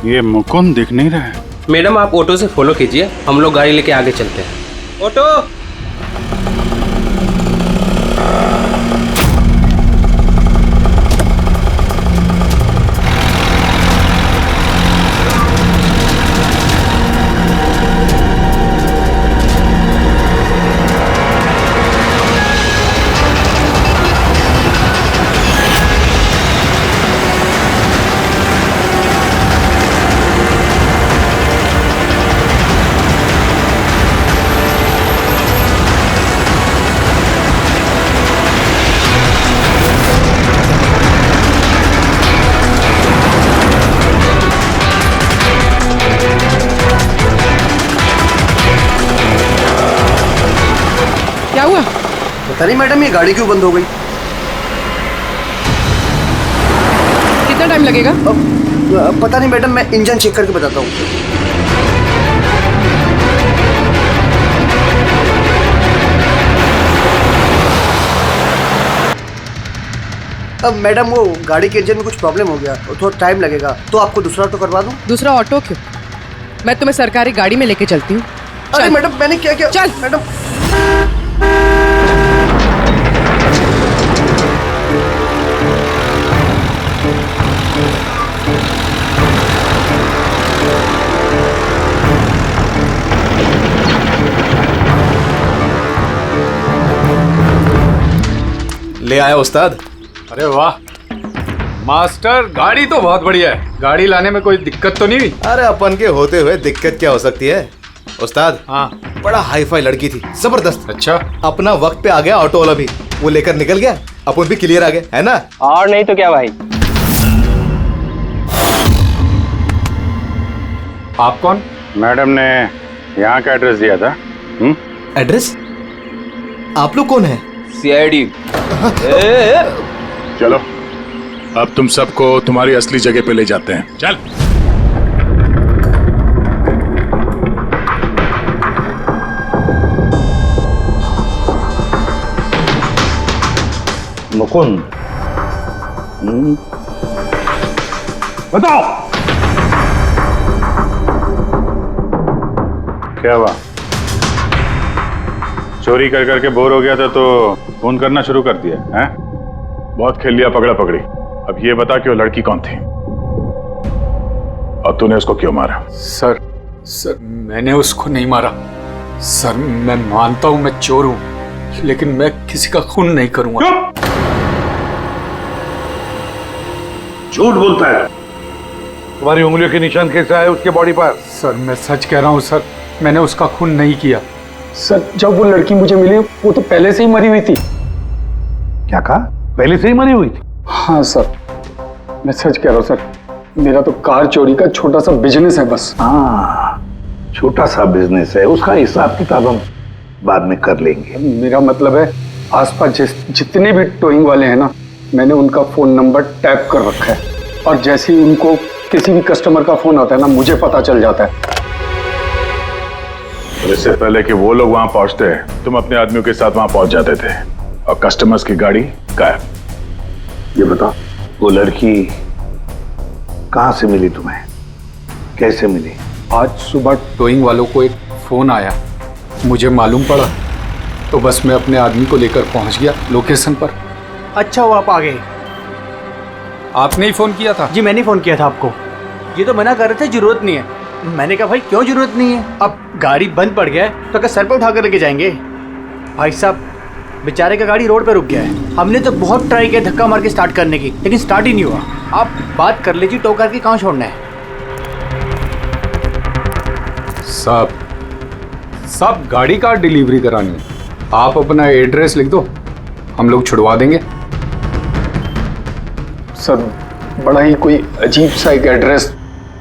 ये मुकुंद दिख नहीं रहा है। मैडम आप ऑटो से फॉलो कीजिए, हम लोग गाड़ी लेके आगे चलते हैं। ऑटो। क्या हुआ? पता नहीं मैडम, ये गाड़ी क्यों बंद हो गई? कितना टाइम लगेगा? पता नहीं मैडम, मैं इंजन चेक करके बताता हूँ। अब मैडम वो गाड़ी के इंजन में कुछ प्रॉब्लम हो गया, तो थोड़ा टाइम लगेगा, तो आपको दूसरा ऑटो करवा दूँ? दूसरा ऑटो क्यों? मैं तुम्हें सरकारी गाड़ी में लेके चलती हूँ। अरे मैडम मैंने क्या किया? चल मैडम। ले आया उस्ताद। अरे वाह मास्टर, गाड़ी तो बहुत बढ़िया है। गाड़ी लाने में कोई दिक्कत तो नहीं हुई? अरे अपन के होते हुए दिक्कत क्या हो सकती है उस्ताद? हाँ, बड़ा हाई फाई लड़की थी, जबरदस्त। अच्छा, अपना वक्त पे आ गया ऑटो वाला भी, वो लेकर निकल गया, अपन भी क्लियर आ गए, है ना? और नहीं तो क्या भाई। आप कौन? मैडम ने यहाँ का एड्रेस दिया था। एड्रेस? आप लोग कौन है? सीआईडी। चलो अब तुम सबको तुम्हारी असली जगह पे ले जाते हैं। चल। मुकुंद, बताओ क्या हुआ? चोरी कर करके बोर हो गया था तो फोन करना शुरू कर दिया है? बहुत खेल लिया पकड़ा पकड़ी। अब ये बता कि वो लड़की कौन थी और तूने उसको क्यों मारा? सर मैंने उसको नहीं मारा। सर मैं मानता हूं मैं चोर हूं, लेकिन मैं किसी का खून नहीं करूंगा। झूठ बोलता है। तुम्हारी उंगलियों के निशान कैसे आए उसके बॉडी पर? सर मैं सच कह रहा हूं सर, मैंने उसका खून नहीं किया। सर जब वो लड़की मुझे मिली वो तो पहले से ही मरी हुई थी। क्या कहा? पहले से ही मरी हुई थी? हाँ सर, मैं सच कह रहा हूँ सर, मेरा तो कार चोरी का छोटा सा बिजनेस है बस। हाँ, छोटा सा बिजनेस है, उसका हिसाब किताब हम बाद में कर लेंगे। मेरा मतलब है आसपास जितने भी टोइंग वाले हैं ना, मैंने उनका फोन नंबर टैप कर रखा है और जैसे ही उनको किसी भी कस्टमर का फोन आता है ना, मुझे पता चल जाता है। इससे पहले कि वो लोग वहां पहुंचते हैं तुम अपने आदमियों के साथ वहां पहुंच जाते थे और कस्टमर्स की गाड़ी गायब। ये बताओ, वो लड़की कहां से मिली तुम्हें, कैसे मिली? आज सुबह टोइंग वालों को एक फोन आया, मुझे मालूम पड़ा तो बस मैं अपने आदमी को लेकर पहुंच गया लोकेशन पर। अच्छा वो आप आ गए। आपने ही फोन किया था? जी मैंने फोन किया था आपको। ये तो मना कर रहे थे जरूरत नहीं है। मैंने कहा भाई क्यों जरूरत नहीं है, अब गाड़ी बंद पड़ गया है तो क्या सर पर उठा कर लेके जाएंगे? भाई साहब बेचारे का गाड़ी रोड पे रुक गया है। हमने तो बहुत ट्राई किया धक्का मार के स्टार्ट करने की, लेकिन स्टार्ट ही नहीं हुआ। आप बात कर लीजिए, टो करके कहाँ छोड़ना है? सब गाड़ी का डिलीवरी करानी है। आप अपना एड्रेस लिख दो, हम लोग छुड़वा देंगे। सर बड़ा ही कोई अजीब सा एक एड्रेस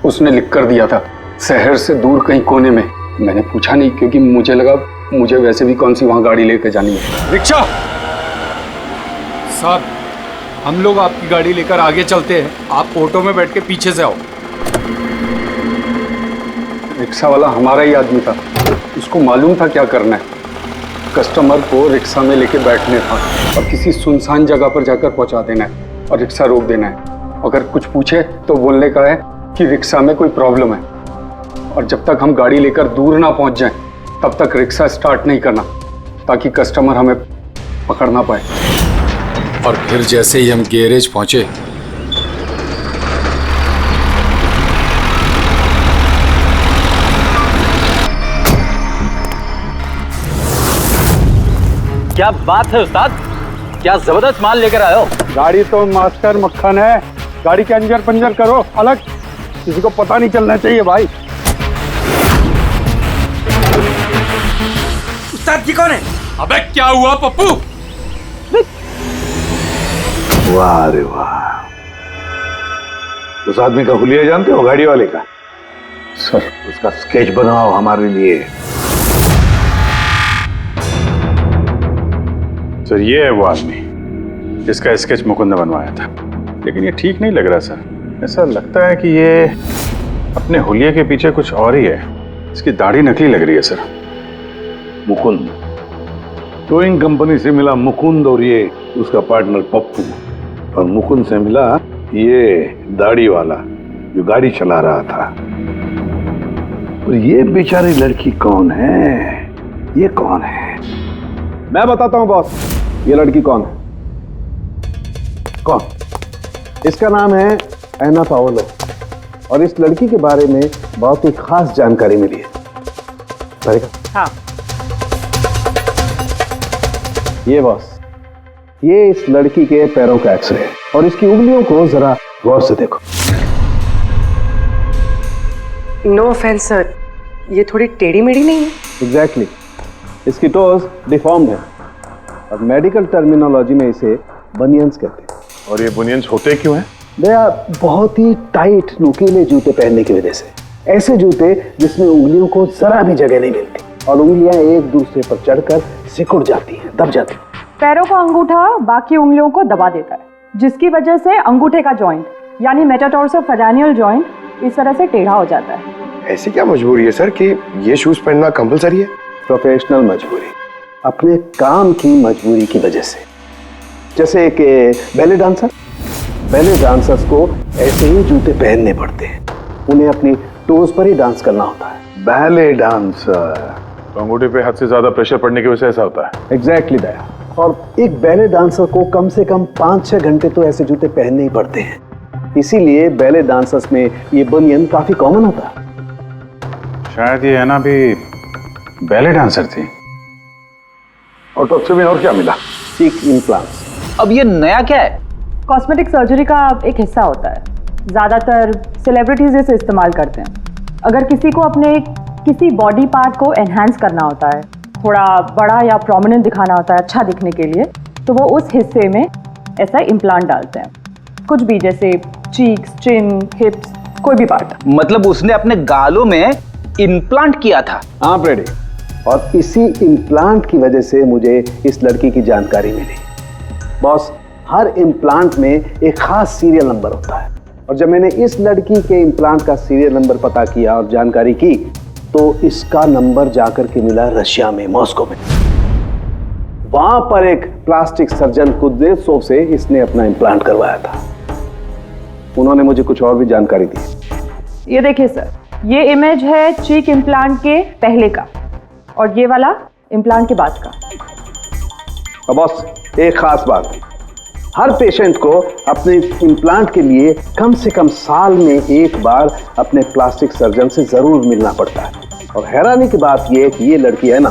उसने लिख कर दिया था, शहर से दूर कहीं कोने में। मैंने पूछा नहीं क्योंकि मुझे लगा मुझे वैसे भी कौन सी वहां गाड़ी लेकर जानी है। रिक्शा साहब, हम लोग आपकी गाड़ी लेकर आगे चलते हैं, आप ऑटो में बैठ के पीछे से आओ। रिक्शा वाला हमारा ही आदमी था, उसको मालूम था क्या करना है। कस्टमर को रिक्शा में लेके बैठने था और किसी सुनसान जगह पर जाकर पहुंचा देना है और रिक्शा रोक देना है। अगर कुछ पूछे तो बोलने का है कि रिक्शा में कोई प्रॉब्लम है और जब तक हम गाड़ी लेकर दूर ना पहुंच जाएं तब तक रिक्शा स्टार्ट नहीं करना, ताकि कस्टमर हमें पकड़ ना पाए। और फिर जैसे ही हम गैरेज पहुंचे क्या बात है उस्ताद, क्या जबरदस्त माल लेकर आए हो। गाड़ी तो मास्टर मक्खन है, गाड़ी के अंजर पंजर करो अलग, किसी को पता नहीं चलना चाहिए भाई। उस्ताद जी कौन है? अबे क्या हुआ पप्पू? वाह रे वाह, उस आदमी का हुलिया जानते हो, गाड़ी वाले का? सर उसका स्केच बनाओ हमारे लिए। सर ये है वो आदमी जिसका स्केच मुकुंद ने बनवाया था, लेकिन ये ठीक नहीं लग रहा सर। ऐसा लगता है कि ये अपने हुलिये के पीछे कुछ और ही है। इसकी दाढ़ी नकली लग रही है सर। मुकुंद, टोइंग कंपनी से मिला मुकुंद और ये उसका पार्टनर पप्पू, और मुकुंद से मिला ये दाढ़ी वाला जो गाड़ी चला रहा था। और ये बेचारी लड़की कौन है, ये कौन है? मैं बताता हूं बॉस, ये लड़की कौन है। कौन? इसका नाम है एना पाओलो और इस लड़की के बारे में बहुत ही खास जानकारी मिली है। पढ़ेगा? हाँ। ये बॉस, ये इस लड़की के पैरों का एक्सरे है और इसकी उंगलियों को जरा गौर से देखो। नो ऑफेंस सर, ये थोड़ी टेढ़ी मेढ़ी नहीं है? एग्जैक्टली, इसकी टोज डिफॉर्म्ड है और मेडिकल टर्मिनोलॉजी में इसे बनियंस कहते हैं। और ये बुनियंस होते क्यों हैं? भैया बहुत ही टाइट नुकीले जूते पहनने की वजह से, ऐसे जूते जिसमें उंगलियों को जरा भी जगह नहीं मिलती और उंगलियां एक दूसरे पर चढ़कर सिकुड़ जाती हैं, दब जाती हैं। पैरों का अंगूठा बाकी उंगलियों को दबा देता है, जिसकी वजह से अंगूठे का जॉइंट यानी मेटाटार्सोफेरेनियल जॉइंट इस तरह से टेढ़ा हो जाता है। ऐसी क्या मजबूरी है सर कि ये शूज पहनना कंपलसरी है? प्रोफेशनल मजबूरी, अपने काम की मजबूरी की वजह से। जैसे कि बैले डांसर्स को ऐसे ही जूते पहनने पड़ते हैं, उन्हें अपनी टोज पर ही डांस करना होता है। बैले डांसर, तो अंगूठे पे हद से ज्यादा प्रेशर पड़ने की वजह से ऐसा होता है। एग्जैक्टली दया। और एक बैले डांसर को कम से कम 5-6 घंटे तो ऐसे जूते पहनने ही पड़ते हैं, इसीलिए बैले डांसर्स में ये बनियन काफी कॉमन होता है। शायद ये ऐना भी बैले डांसर थी। ऑटोप्सी में और क्या मिला? चीक इम्प्लांट्स। अब ये नया क्या है? कॉस्मेटिक सर्जरी का एक हिस्सा होता है, ज़्यादातर सेलिब्रिटीज इसे इस्तेमाल करते हैं। अगर किसी को अपने किसी बॉडी पार्ट को एनहांस करना होता है, थोड़ा बड़ा या प्रोमिनेंट दिखाना होता है अच्छा दिखने के लिए, तो वो उस हिस्से में ऐसा इम्प्लांट डालते हैं, कुछ भी, जैसे चीक्स, चिन, हिप्स, कोई भी पार्ट। मतलब उसने अपने गालों में इम्प्लांट किया था? हाँ ब्रेडी, और इसी इम्प्लांट की वजह से मुझे इस लड़की की जानकारी मिली। बॉस, हर इम्प्लांट में एक खास सीरियल नंबर होता है, और जब मैंने इस लड़की के इम्प्लांट का सीरियल नंबर पता किया और जानकारी की, तो इसका नंबर जाकर के मिला रशिया में, मॉस्को में। वहां पर एक प्लास्टिक सर्जन कुद्रेसोव से इसने अपना इम्प्लांट करवाया था। उन्होंने मुझे कुछ और भी जानकारी दी। ये देखिए सर, ये इमेज है चीक इम्प्लांट के पहले का, और ये वाला इम्प्लांट के बाद का। और बॉस, एक खास बात, हर पेशेंट को अपने इम्प्लांट के लिए कम से कम साल में एक बार अपने प्लास्टिक सर्जन से जरूर मिलना पड़ता है। और हैरानी की बात यह है कि ये लड़की है ना,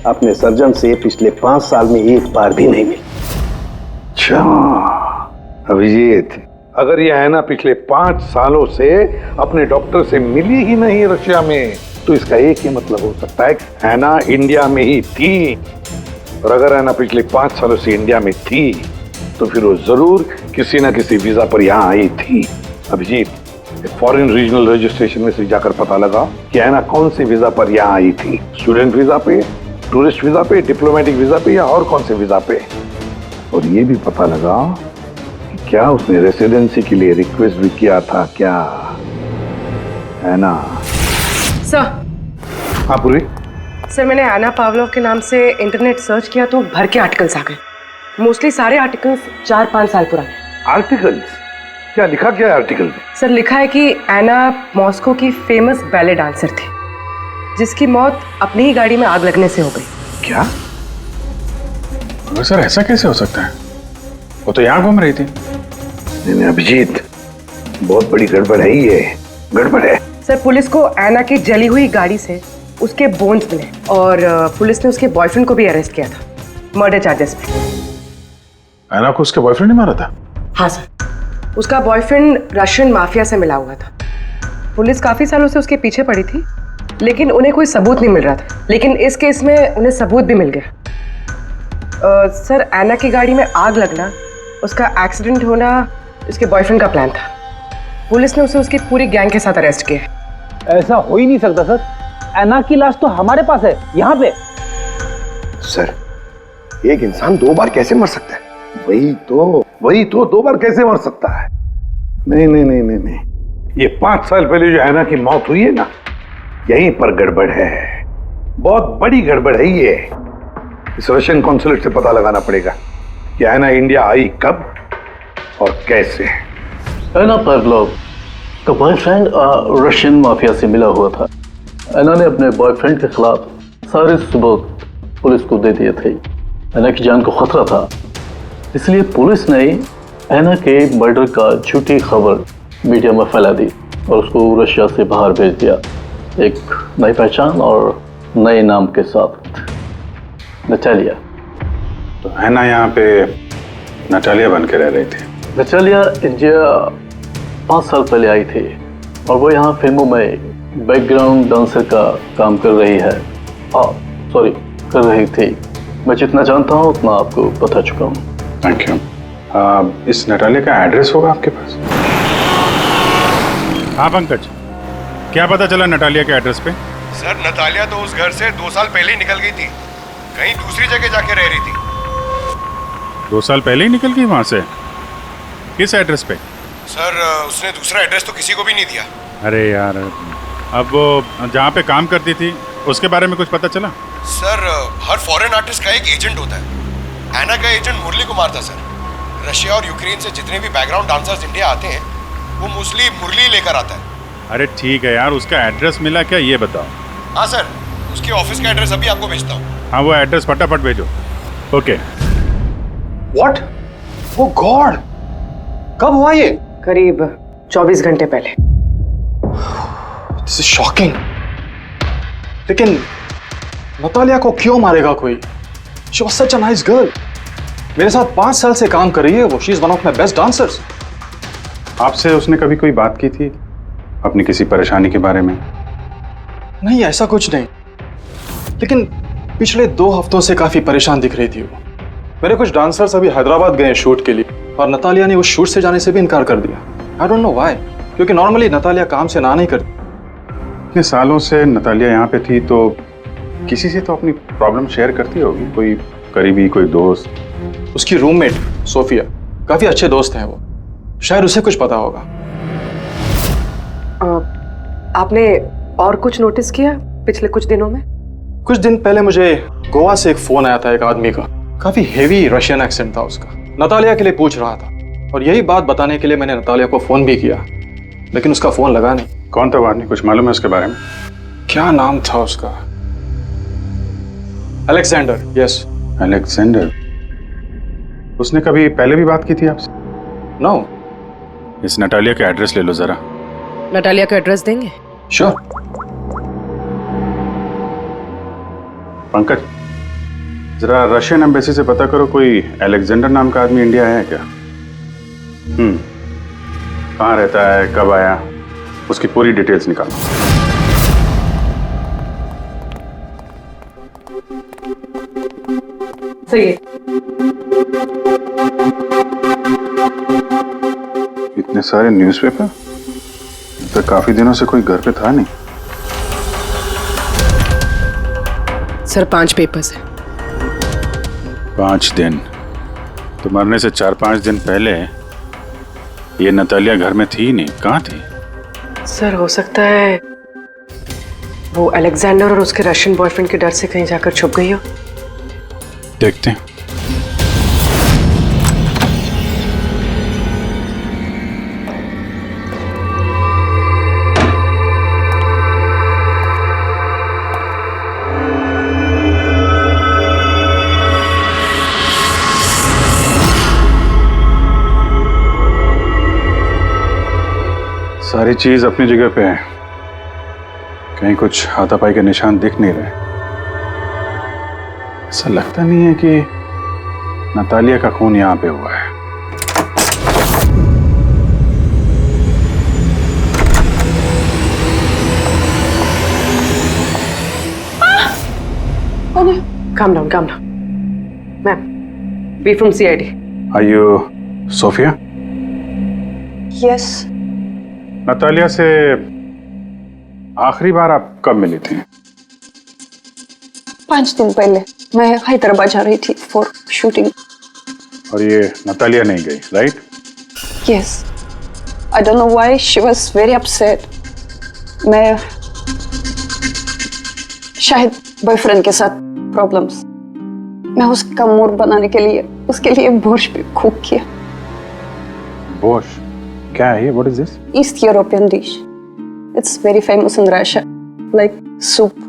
अपने सर्जन से पिछले 5 साल में एक बार भी नहीं मिली। अच्छा अभिजीत, अगर ये है ना पिछले 5 सालों से अपने डॉक्टर से मिली ही नहीं रशिया में, तो इसका एक ही मतलब हो सकता है कि हैना इंडिया में ही थी। और अगर हैना पिछले 5 सालों से इंडिया में थी, तो फिर वो जरूर किसी ना किसी वीजा पर यहाँ आई थी। अभिजीत, फॉरेन रीजनल रजिस्ट्रेशन में से जाकर पता लगा कि हैना कौन से वीजा पर यहाँ आई थी। स्टूडेंट वीजा पे, टूरिस्ट वीजा पे, डिप्लोमेटिक वीजा पे, या और कौन से वीजा पे। और ये भी पता लगा कि क्या उसने रेसिडेंसी के लिए रिक्वेस्ट भी किया था क्या, है ना? सर। हाँ पूरी। सर, मैंने आना पावलोव के नाम से इंटरनेट सर्च किया तो भर के आर्टिकल्स आ गए। मोस्टली सारे आर्टिकल्स 4-5 साल पुराने। आर्टिकल्स? क्या लिखा क्या है आर्टिकल में? सर, लिखा है कि ऐना मॉस्को की फेमस बैले डांसर थी, जिसकी मौत अपनी ही गाड़ी में आग लगने से हो गई। क्या? सर ऐसा कैसे हो सकता है? वो तो यहाँ घूम रही थी। नहीं अभिजीत, बहुत बड़ी गड़बड़ है ये, गड़बड़ है। सर, पुलिस को ऐना की जली हुई गाड़ी से उसके बोन्स मिले, और पुलिस ने उसके बॉयफ्रेंड को भी अरेस्ट किया था मर्डर चार्जेस पे। ऐना को उसके बॉयफ्रेंड ने मारा था? हाँ सर, उसका बॉयफ्रेंड रशियन माफिया से मिला हुआ था। पुलिस काफी सालों से उसके पीछे पड़ी थी, लेकिन उन्हें कोई सबूत नहीं मिल रहा था। लेकिन इस केस में उन्हें सबूत भी मिल गया। सर, ऐना की गाड़ी में आग लगना, उसका एक्सीडेंट होना उसके बॉयफ्रेंड का प्लान था। पुलिस ने उसे उसकी पूरी गैंग के साथ अरेस्ट किया। ऐसा हो ही नहीं सकता सर, ऐना की लाश तो हमारे पास है यहाँ पे। सर, एक इंसान 2 बार कैसे मर सकता है? वही तो 2 बार कैसे मर सकता है? नहीं, ये 5 साल पहले जो हैना की मौत हुई है ना, यहीं पर गड़बड़ है, बहुत बड़ी गड़बड़ है ये। इस रशियन कॉन्सुलेट से पता लगाना पड़ेगा कि हैना इंडिया आई कब और कैसे। ऐना पावलोव का बॉयफ्रेंड रशियन माफिया से मिला हुआ था। ऐना ने अपने बॉयफ्रेंड के खिलाफ सारे सबूत पुलिस को दे दिए थे। ऐना की जान को खतरा था, इसलिए पुलिस ने ऐना के मर्डर का झूठी खबर मीडिया में फैला दी और उसको रशिया से बाहर भेज दिया, एक नई पहचान और नए नाम के साथ, नटालिया। तो ऐना यहाँ पे नटालिया बन के रह रही थी। नटालिया इंडिया 5 साल पहले आई थी और वो यहाँ फिल्मों में बैकग्राउंड डांसर का काम कर रही है। कर रही थी। मैं जितना जानता हूँ उतना आपको बता चुका हूँ। Thank you. इस नटालिया का एड्रेस होगा आपके पास? हाँ पंकज, क्या पता चला नटालिया के एड्रेस पे? सर, नतालिया तो उस घर से 2 साल पहले ही निकल गई थी, कहीं दूसरी जगह जाके रह रही थी। 2 साल पहले ही निकल गई वहां से? किस एड्रेस पे? सर, उसने दूसरा एड्रेस तो किसी को भी नहीं दिया। अरे यार, अब वो जहाँ पे काम करती थी उसके बारे में कुछ पता चला? सर, हर फॉरेन आर्टिस्ट का एक एजेंट होता है। ऐना का एजेंट मुरली कुमार था सर। रशिया और यूक्रेन से जितने भी बैकग्राउंड डांसर्स इंडिया आते हैं, वो मोस्टली मुरली लेकर आता है। अरे ठीक है यार, उसका एड्रेस मिला क्या ये बताओ? हाँ सर, उसके ऑफिस का एड्रेस अभी आपको भेजता हूँ। हाँ वो एड्रेस फटाफट भेजो। ओके। व्हाट? ओ गॉड, कब हुआ ये? करीब 24 घंटे पहले। This is shocking. लेकिन नतालिया को क्यों मारेगा कोई? She was such a nice girl. मेरे साथ 5 साल से काम कर रही है वो। She is one of my best dancers. आपसे उसने कभी कोई बात की थी अपनी किसी परेशानी के बारे में? नहीं, ऐसा कुछ नहीं, लेकिन पिछले 2 हफ्तों से काफी परेशान दिख रही थी वो। मेरे कुछ डांसर्स अभी हैदराबाद गए शूट के लिए और नतालिया ने उस शूट से जाने से भी इनकार कर दिया। आई डोंट नो व्हाई, क्योंकि नॉर्मली नतालिया काम से ना नहीं करती। इतने सालों से नतालिया यहाँ पे थी तो किसी से तो अपनी प्रॉब्लम शेयर करती होगी, कोई करीबी, कोई दोस्त। उसकी रूममेट सोफिया, काफी अच्छे दोस्त हैं वो, शायद उसे कुछ पता होगा। आपने और कुछ नोटिस किया पिछले कुछ दिनों में? कुछ दिन पहले मुझे गोवा से एक फोन आया था एक आदमी का, काफी हेवी रशियन एक्सेंट था उसका। नतालिया के लिए पूछ रहा था और यही बात बताने के लिए मैंने नतालिया को फोन भी किया, लेकिन उसका फोन लगा नहीं। कौन था वो आदमी, कुछ मालूम है उसके बारे में? क्या नाम था उसका? अलेक्जेंडर। Yes, Alexander. उसने कभी पहले भी बात की थी आपसे? नो। इस नटालिया का एड्रेस ले लो जरा। नटालिया का एड्रेस देंगे? श्योर। पंकज, जरा रशियन एम्बेसी से पता करो कोई अलेक्जेंडर नाम का आदमी इंडिया आया है क्या? कहाँ रहता है, कब आया, उसकी पूरी डिटेल्स निकालो। सही है। इतने सारे न्यूज़पेपर, तो काफी दिनों से कोई घर पे था नहीं। सर 5 पेपर्स हैं। 5 दिन? तो मरने से 4-5 दिन पहले ये नतालिया घर में थी नहीं, कहाँ थी? सर हो सकता है वो अलेक्जेंडर और उसके रशियन बॉयफ्रेंड के डर से कहीं जाकर छुप गई हो। देखते हैं। सारी चीज अपनी जगह पे है, कहीं कुछ हाथापाई के निशान दिख नहीं रहे। ऐसा लगता नहीं है कि नतालिया का खून यहां पे हुआ है। Calm down, calm down. Ma'am, we from CID. Are you Sophia? Yes. Natalia से आखिरी बार आप कब मिली थी? 5 दिन पहले मैं हैदराबाद जा रही थी फॉर शूटिंग। और ये नतालिया नहीं गई, right? Yes. I don't know why she was very upset. मैं शायद बॉयफ्रेंड के साथ प्रॉब्लम्स। मैं उसका मूड बनाने के लिए उसके लिए बोर्श भी कुक किया। बोर्श? क्या है ये? What is this? East European dish. It's very famous in Russia. Like soup.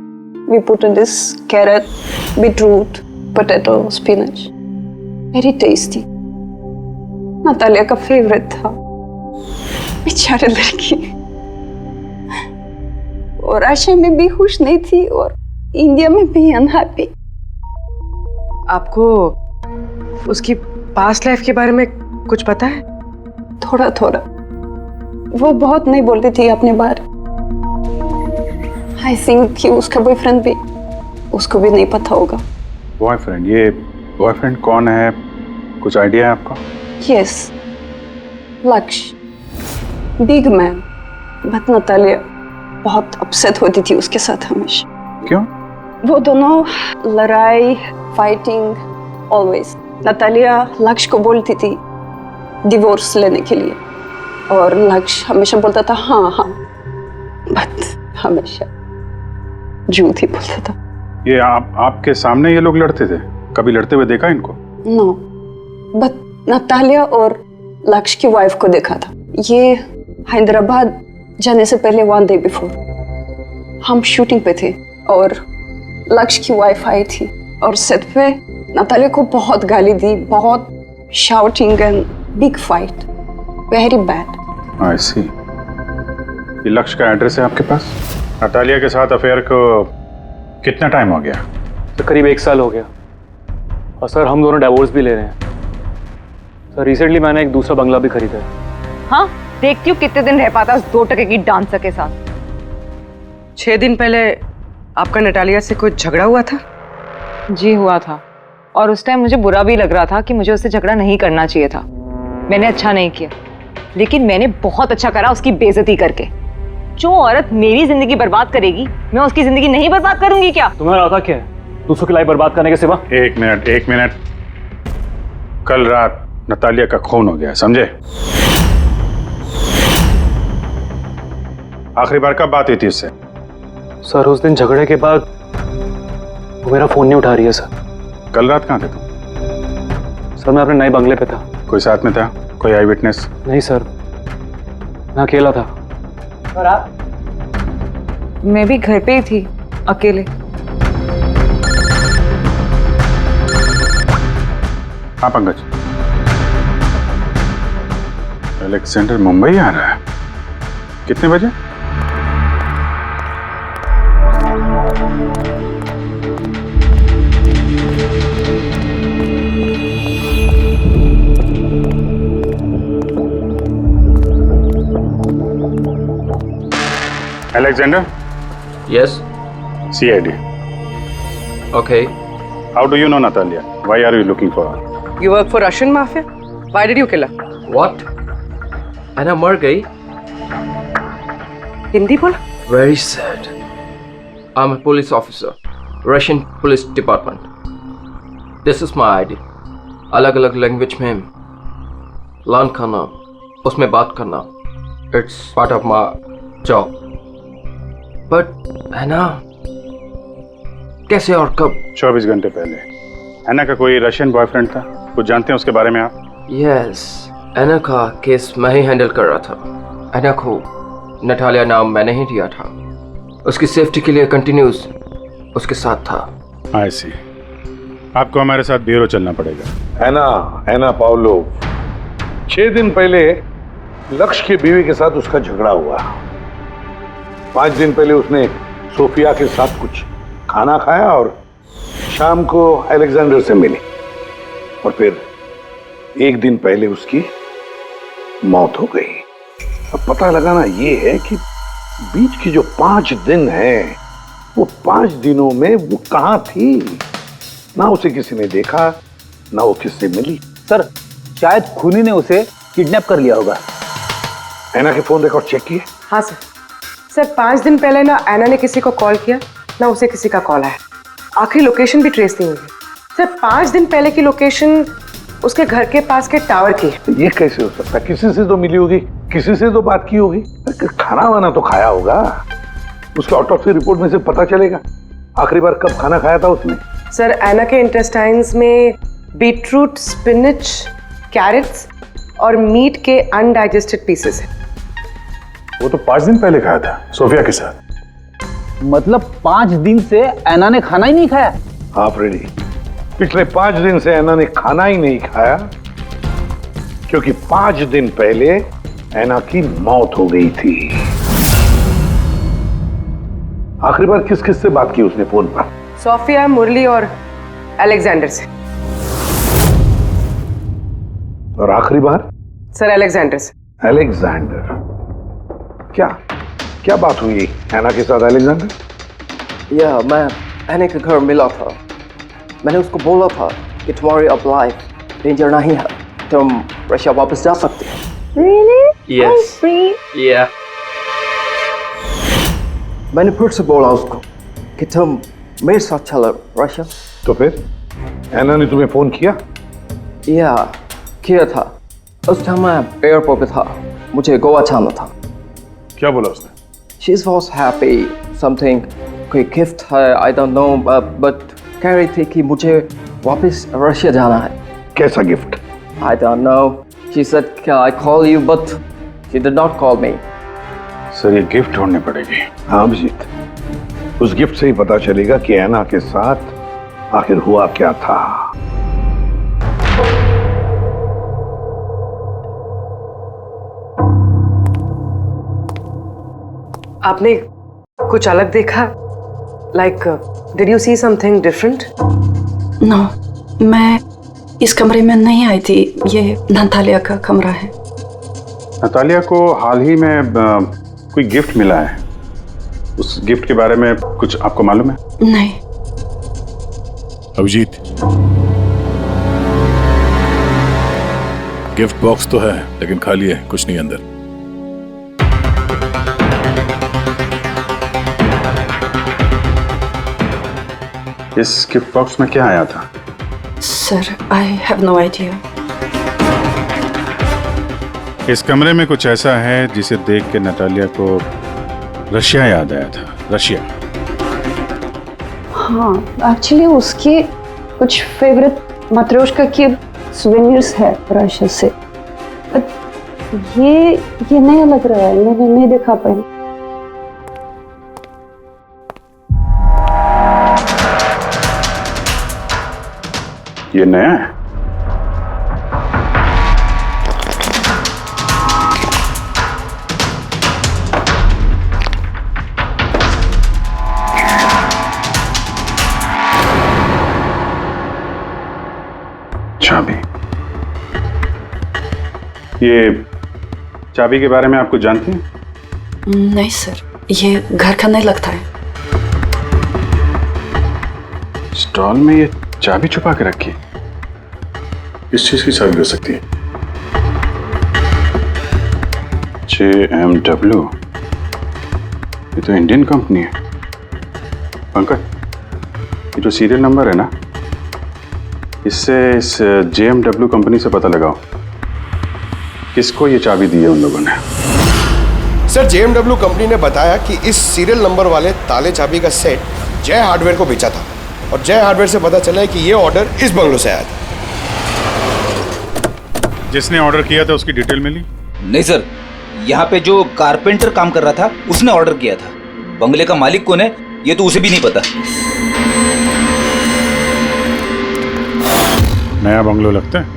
We put in this carrot, beetroot, potato, spinach. Very tasty. Natalia का फेवरेट था। बेचारे लड़की। और रशिया में भी खुश नहीं थी और इंडिया में भी अनहैप्पी। आपको उसकी पास्ट लाइफ के बारे में कुछ पता है? थोड़ा थोड़ा। वो बहुत नहीं बोलती थी अपने बारे। आई थिंक कि उसका बॉयफ्रेंड भी उसको भी नहीं पता होगा। बॉयफ्रेंड? ये बॉयफ्रेंड कौन है, कुछ आइडिया है आपका? यस, लक्ष्य, बिग मैन। बट नतालिया बहुत अपसेट होती थी उसके साथ हमेशा। क्यों? वो दोनों लड़ाई, फाइटिंग ऑलवेज। नतालिया लक्ष्य को बोलती थी डिवोर्स लेने के लिए और लक्ष्य हमेशा बोलता था हाँ हाँ, बट हमेशा झूठ ही बोलता था। ये आपके सामने ये लोग लड़ते थे? कभी लड़ते हुए देखा इनको? नो, बट नतालिया और लक्ष्य की वाइफ को देखा था। ये हैदराबाद जाने से पहले 1 day बिफोर हम शूटिंग पे थे और लक्ष्य की वाईफाई थी और सेट पे नतालिया को बहुत गाली दी, बहुत shouting and big fight, very bad. I see. ये लक्ष्य का एड्रेस है आपके पास? नतालिया के साथ अफेयर को कितना टाइम हो गया? तो करीब 1 साल हो गया और सर हम दोनों डाइवोर्स भी ले रहे हैं। सर रिसेंटली मैंने एक दूसरा बंगला भी खरीदा है। हाँ, देखती हूँ कितने दिन रह पाता उस 2 टके की डांसर के साथ। 6 दिन पहले आपका नटालिया से कुछ झगड़ा हुआ था? जी हुआ था, और उस टाइम मुझे बुरा भी लग रहा था कि मुझे उससे झगड़ा नहीं करना चाहिए था। मैंने अच्छा नहीं किया, लेकिन मैंने बहुत अच्छा करा उसकी बेइज्जती करके। जो औरत मेरी जिंदगी बर्बाद करेगी, मैं उसकी जिंदगी नहीं बर्बाद करूंगी क्या? तुम्हारा इरादा क्या है दूसरों की लाइफ बर्बाद करने के सिवा? एक मिनट। कल रात नतालिया का खून हो गया, समझे? आखिरी बार कब बात हुई थी उससे? सर उस दिन झगड़े के बाद वो मेरा फोन नहीं उठा रही है सर। कल रात कहाँ थे तुम? सर मैं अपने नए बंगले पे था। कोई साथ में था? कोई आई विटनेस? नहीं सर, मैं अकेला था। और आप? मैं भी घर पे ही थी, अकेले। हाँ पंकज, अलेक्जेंडर मुंबई आ रहा है। कितने बजे? Alexander? Yes. CID. Okay. How do you know Natalia? Why are you looking for her? You work for Russian mafia? Why did you kill her? What? Anna मर गई? हिंदी बोला? Very sad. I'm a police officer, Russian Police Department. This is my ID. अलग-अलग language में learn करना, उसमें बात करना, it's part of my job. But Anna, कैसे और कब? 24 घंटे पहले एना का कोई रशियन बॉयफ्रेंड था, कुछ जानते हैं उसके बारे में आप? Yes, एना का केस मैं ही हैंडल कर रहा था। एना को नटालिया नाम मैंने ही दिया था। उसकी सेफ्टी के लिए कंटिन्यूस उसके साथ था। आई सी। आपको हमारे साथ ब्यूरो चलना पड़ेगा। एना पाउलो, 6 दिन पहले लक्ष्य की बीवी के साथ उसका झगड़ा हुआ। 5 दिन पहले उसने सोफिया के साथ कुछ खाना खाया और शाम को अलेक्जेंडर से मिली, और फिर 1 दिन पहले उसकी मौत हो गई। अब पता लगाना ये है कि बीच की जो 5 दिन है, वो 5 दिनों में वो कहां थी। ना उसे किसी ने देखा, ना वो किससे मिली। सर शायद खूनी ने उसे किडनैप कर लिया होगा। एना के फोन रिकॉर्ड चेक किए? हाँ सर 5 दिन पहले ना एना ने किसी को कॉल किया, ना उसे किसी का कॉल आया। आखिरी लोकेशन भी ट्रेस नहीं हुई। सर 5 दिन पहले की लोकेशन उसके घर के पास के टावर की है। ये कैसे हो सकता है? किसी से तो मिली होगी, किसी से तो बात की होगी, खाना वाना तो खाया होगा। उसके ऑटोप्सी रिपोर्ट में से पता चलेगा आखिरी बार कब खाना खाया था उसने। सर एना के इंटेस्टाइन्स में बीटरूट, स्पिनच, कैरेट्स और मीट के अनडाइजेस्टेड पीसेस हैं। वो तो 5 दिन पहले खाया था सोफिया के साथ। मतलब 5 दिन से एना ने खाना ही नहीं खाया? हाँ फ्रेडी, पिछले 5 दिन से एना ने खाना ही नहीं खाया, क्योंकि 5 दिन पहले एना की मौत हो गई थी। आखिरी बार किस किस से बात की उसने फोन पर? सोफिया, मुरली और अलेक्जेंडर से। और आखिरी बार? सर अलेक्जेंडर से। अलेक्जेंडर? क्या क्या बात हुई एना के साथ अलेक्जेंडर? या मैं एना के घर मिला था। मैंने उसको बोला था कि तुम्हारी अब लाइफ डेंजर नहीं है, तुम रशिया वापस जा सकते हो। Really? Yes. I'm free. Yeah. मैंने फिर से बोला उसको कि तुम मेरे साथ चलो रशिया। तो फिर एना ने तुम्हें फोन किया? या किया था। उस टाइम मैं एयरपोर्ट पे था, मुझे गोवा जाना था। क्या बोला उसने? She was happy, something कोई गिफ्ट है, I don't know, but कह रही थी कि मुझे वापस रशिया जाना है। कैसा gift? I don't know. She said, "Can I call you?" But she did not call me. Sir ये गिफ्ट ढूंढनी पड़ेगी। हाँ अभिजीत, उस गिफ्ट से ही पता चलेगा कि ऐना के साथ आखिर हुआ क्या था। आपने कुछ अलग देखा? Like did you see something different? No, मैं इस कमरे में नहीं आई थी। ये नतालिया का कमरा है। नतालिया को हाल ही में कोई गिफ्ट मिला है। उस गिफ्ट के बारे में कुछ आपको मालूम है? नहीं। अभिजीत, गिफ्ट बॉक्स तो है लेकिन खाली है, कुछ नहीं अंदर। इस गिफ्ट बॉक्स में क्या आया था? Sir, I have no idea. इस कमरे में कुछ ऐसा है जिसे देख के नतालिया को रशिया याद आया था। रशिया? हाँ, एक्चुअली उसकी कुछ फेवरेट मात्रोश्का की सुवेनियर्स है रशिया से। ये नया लग रहा है, मैंने नहीं देखा पहले। ये नया है? चाबी। ये चाबी के बारे में आप कुछ जानती हैं? नहीं सर, ये घर का नहीं लगता है। स्टॉल में ये चाबी छुपा के रखी। किस चीज की चाबी हो सकती है? JMW, ये तो इंडियन कंपनी है। पंकज, ये जो सीरियल नंबर है ना, इससे इस JMW कंपनी से पता लगाओ किसको ये चाबी दी है उन लोगों ने। सर, JMW कंपनी ने बताया कि इस सीरियल नंबर वाले ताले चाबी का सेट जय हार्डवेयर को बेचा था और जय हार्डवेयर से पता चला है कि ये ऑर्डर इस बंगलो से आया था। जिसने ऑर्डर किया था उसकी डिटेल मिली? नहीं सर, यहाँ पे जो कारपेंटर काम कर रहा था उसने ऑर्डर किया था। बंगले का मालिक कौन है ये तो उसे भी नहीं पता। नया बंगलो लगता है।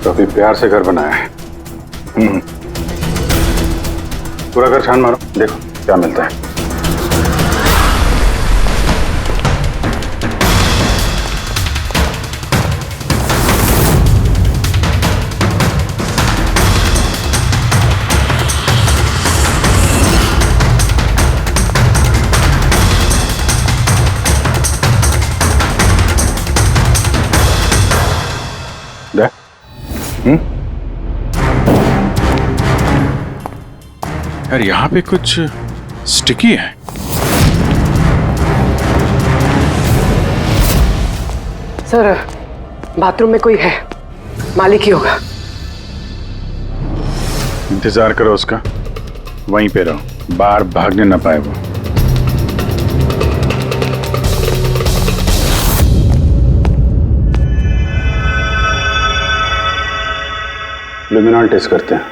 काफी प्यार से घर बनाया है। पूरा घर छान मारो, देखो क्या मिलता है। यार यहाँ पे कुछ स्टिकी है। सर, बाथरूम में कोई है, मालिक ही होगा। इंतजार करो उसका, वहीं पे रहो, बाहर भागने ना पाए वो। लुमिनॉल टेस्ट करते हैं।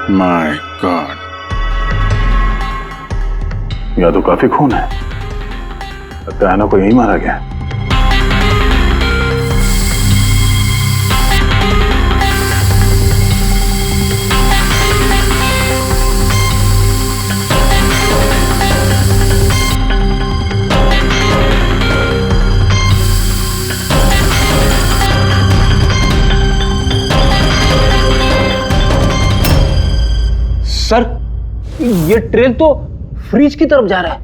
माय गॉड, या तो काफी खून है। लगता है ऐना को यही मारा गया। सर, ये ट्रेन तो फ्रिज की तरफ जा रहा है।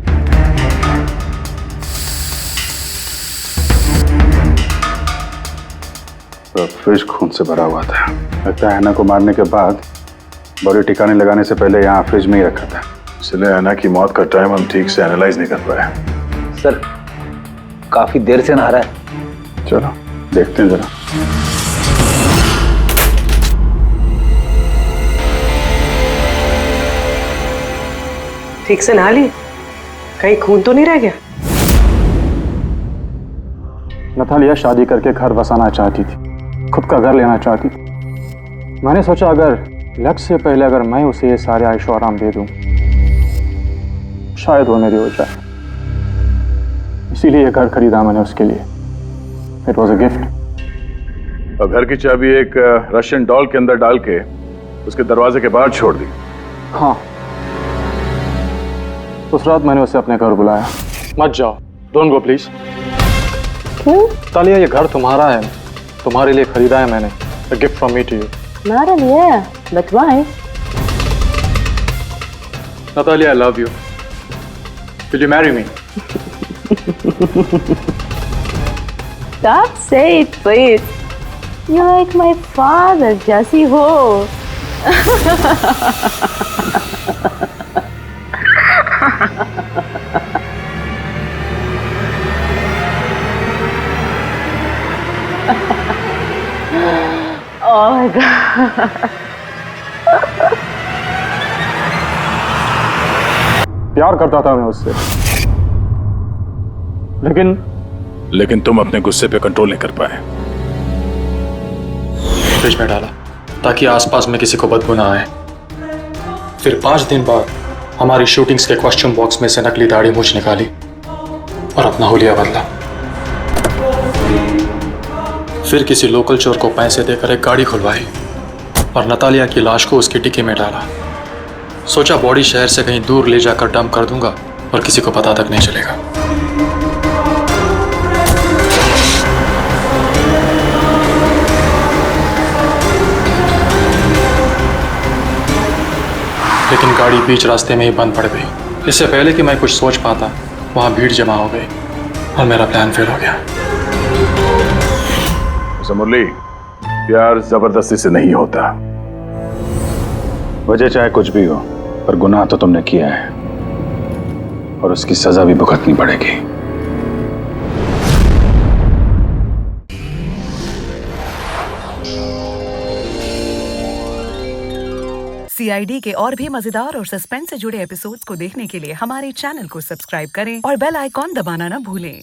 तो फ्रिज खून से भरा हुआ था। लगता है ऐना को मारने के बाद बॉडी ठिकाने लगाने से पहले यहाँ फ्रिज में ही रखा था। इसलिए ऐना की मौत का टाइम हम ठीक से एनालाइज नहीं कर पाए। सर काफी देर से नहा रहा है। चलो देखते हैं जरा। ठीक से नहा ली? कहीं खून तो नहीं रह गया? नतालिया शादी करके घर बसाना चाहती थी, खुद का घर लेना चाहती थी। मैंने सोचा अगर लक से पहले अगर मैं उसे ये सारे आयशो आराम दे दूं, शायद वो मेरी हो जाए। इसीलिए ये घर खरीदा मैंने उसके लिए। It was a gift. और घर की चाबी एक रशियन डॉल के अंदर डाल के उसके दरवाजे के बाहर छोड़ दी। हाँ, उस रात मैंने उसे अपने घर बुलाया। मत जाओ, डोंट गो प्लीज। क्यों? तालिया, ये घर तुम्हारा है, तुम्हारे लिए खरीदा है मैंने। A gift from me to you. Not really, yeah. But why? Natalia, I love you. Will you marry me? Stop, say it, please. You're like my father, Jesse ho. Oh my God. प्यार करता था मैं उससे, लेकिन तुम अपने गुस्से पे कंट्रोल नहीं कर पाए। फ्रिज में डाला ताकि आसपास में किसी को बदबू ना आए। फिर 5 दिन बाद हमारी शूटिंग्स के कॉस्ट्यूम बॉक्स में से नकली दाढ़ी मूछ निकाली और अपना हुलिया बदला। फिर किसी लोकल चोर को पैसे देकर एक गाड़ी खुलवाई और नतालिया की लाश को उसकी डिक्की में डाला। सोचा बॉडी शहर से कहीं दूर ले जाकर डंप कर दूंगा और किसी को पता तक नहीं चलेगा। लेकिन गाड़ी बीच रास्ते में ही बंद पड़ गई। इससे पहले कि मैं कुछ सोच पाता, वहां भीड़ जमा हो गई और मेरा प्लान फेल हो गया। मुरली, प्यार जबरदस्ती से नहीं होता। वजह चाहे कुछ भी हो, पर गुनाह तो तुमने किया है और उसकी सजा भी भुगतनी पड़ेगी। CID के और भी मजेदार और सस्पेंस से जुड़े एपिसोड्स को देखने के लिए हमारे चैनल को सब्सक्राइब करें और बेल आइकॉन दबाना ना भूलें।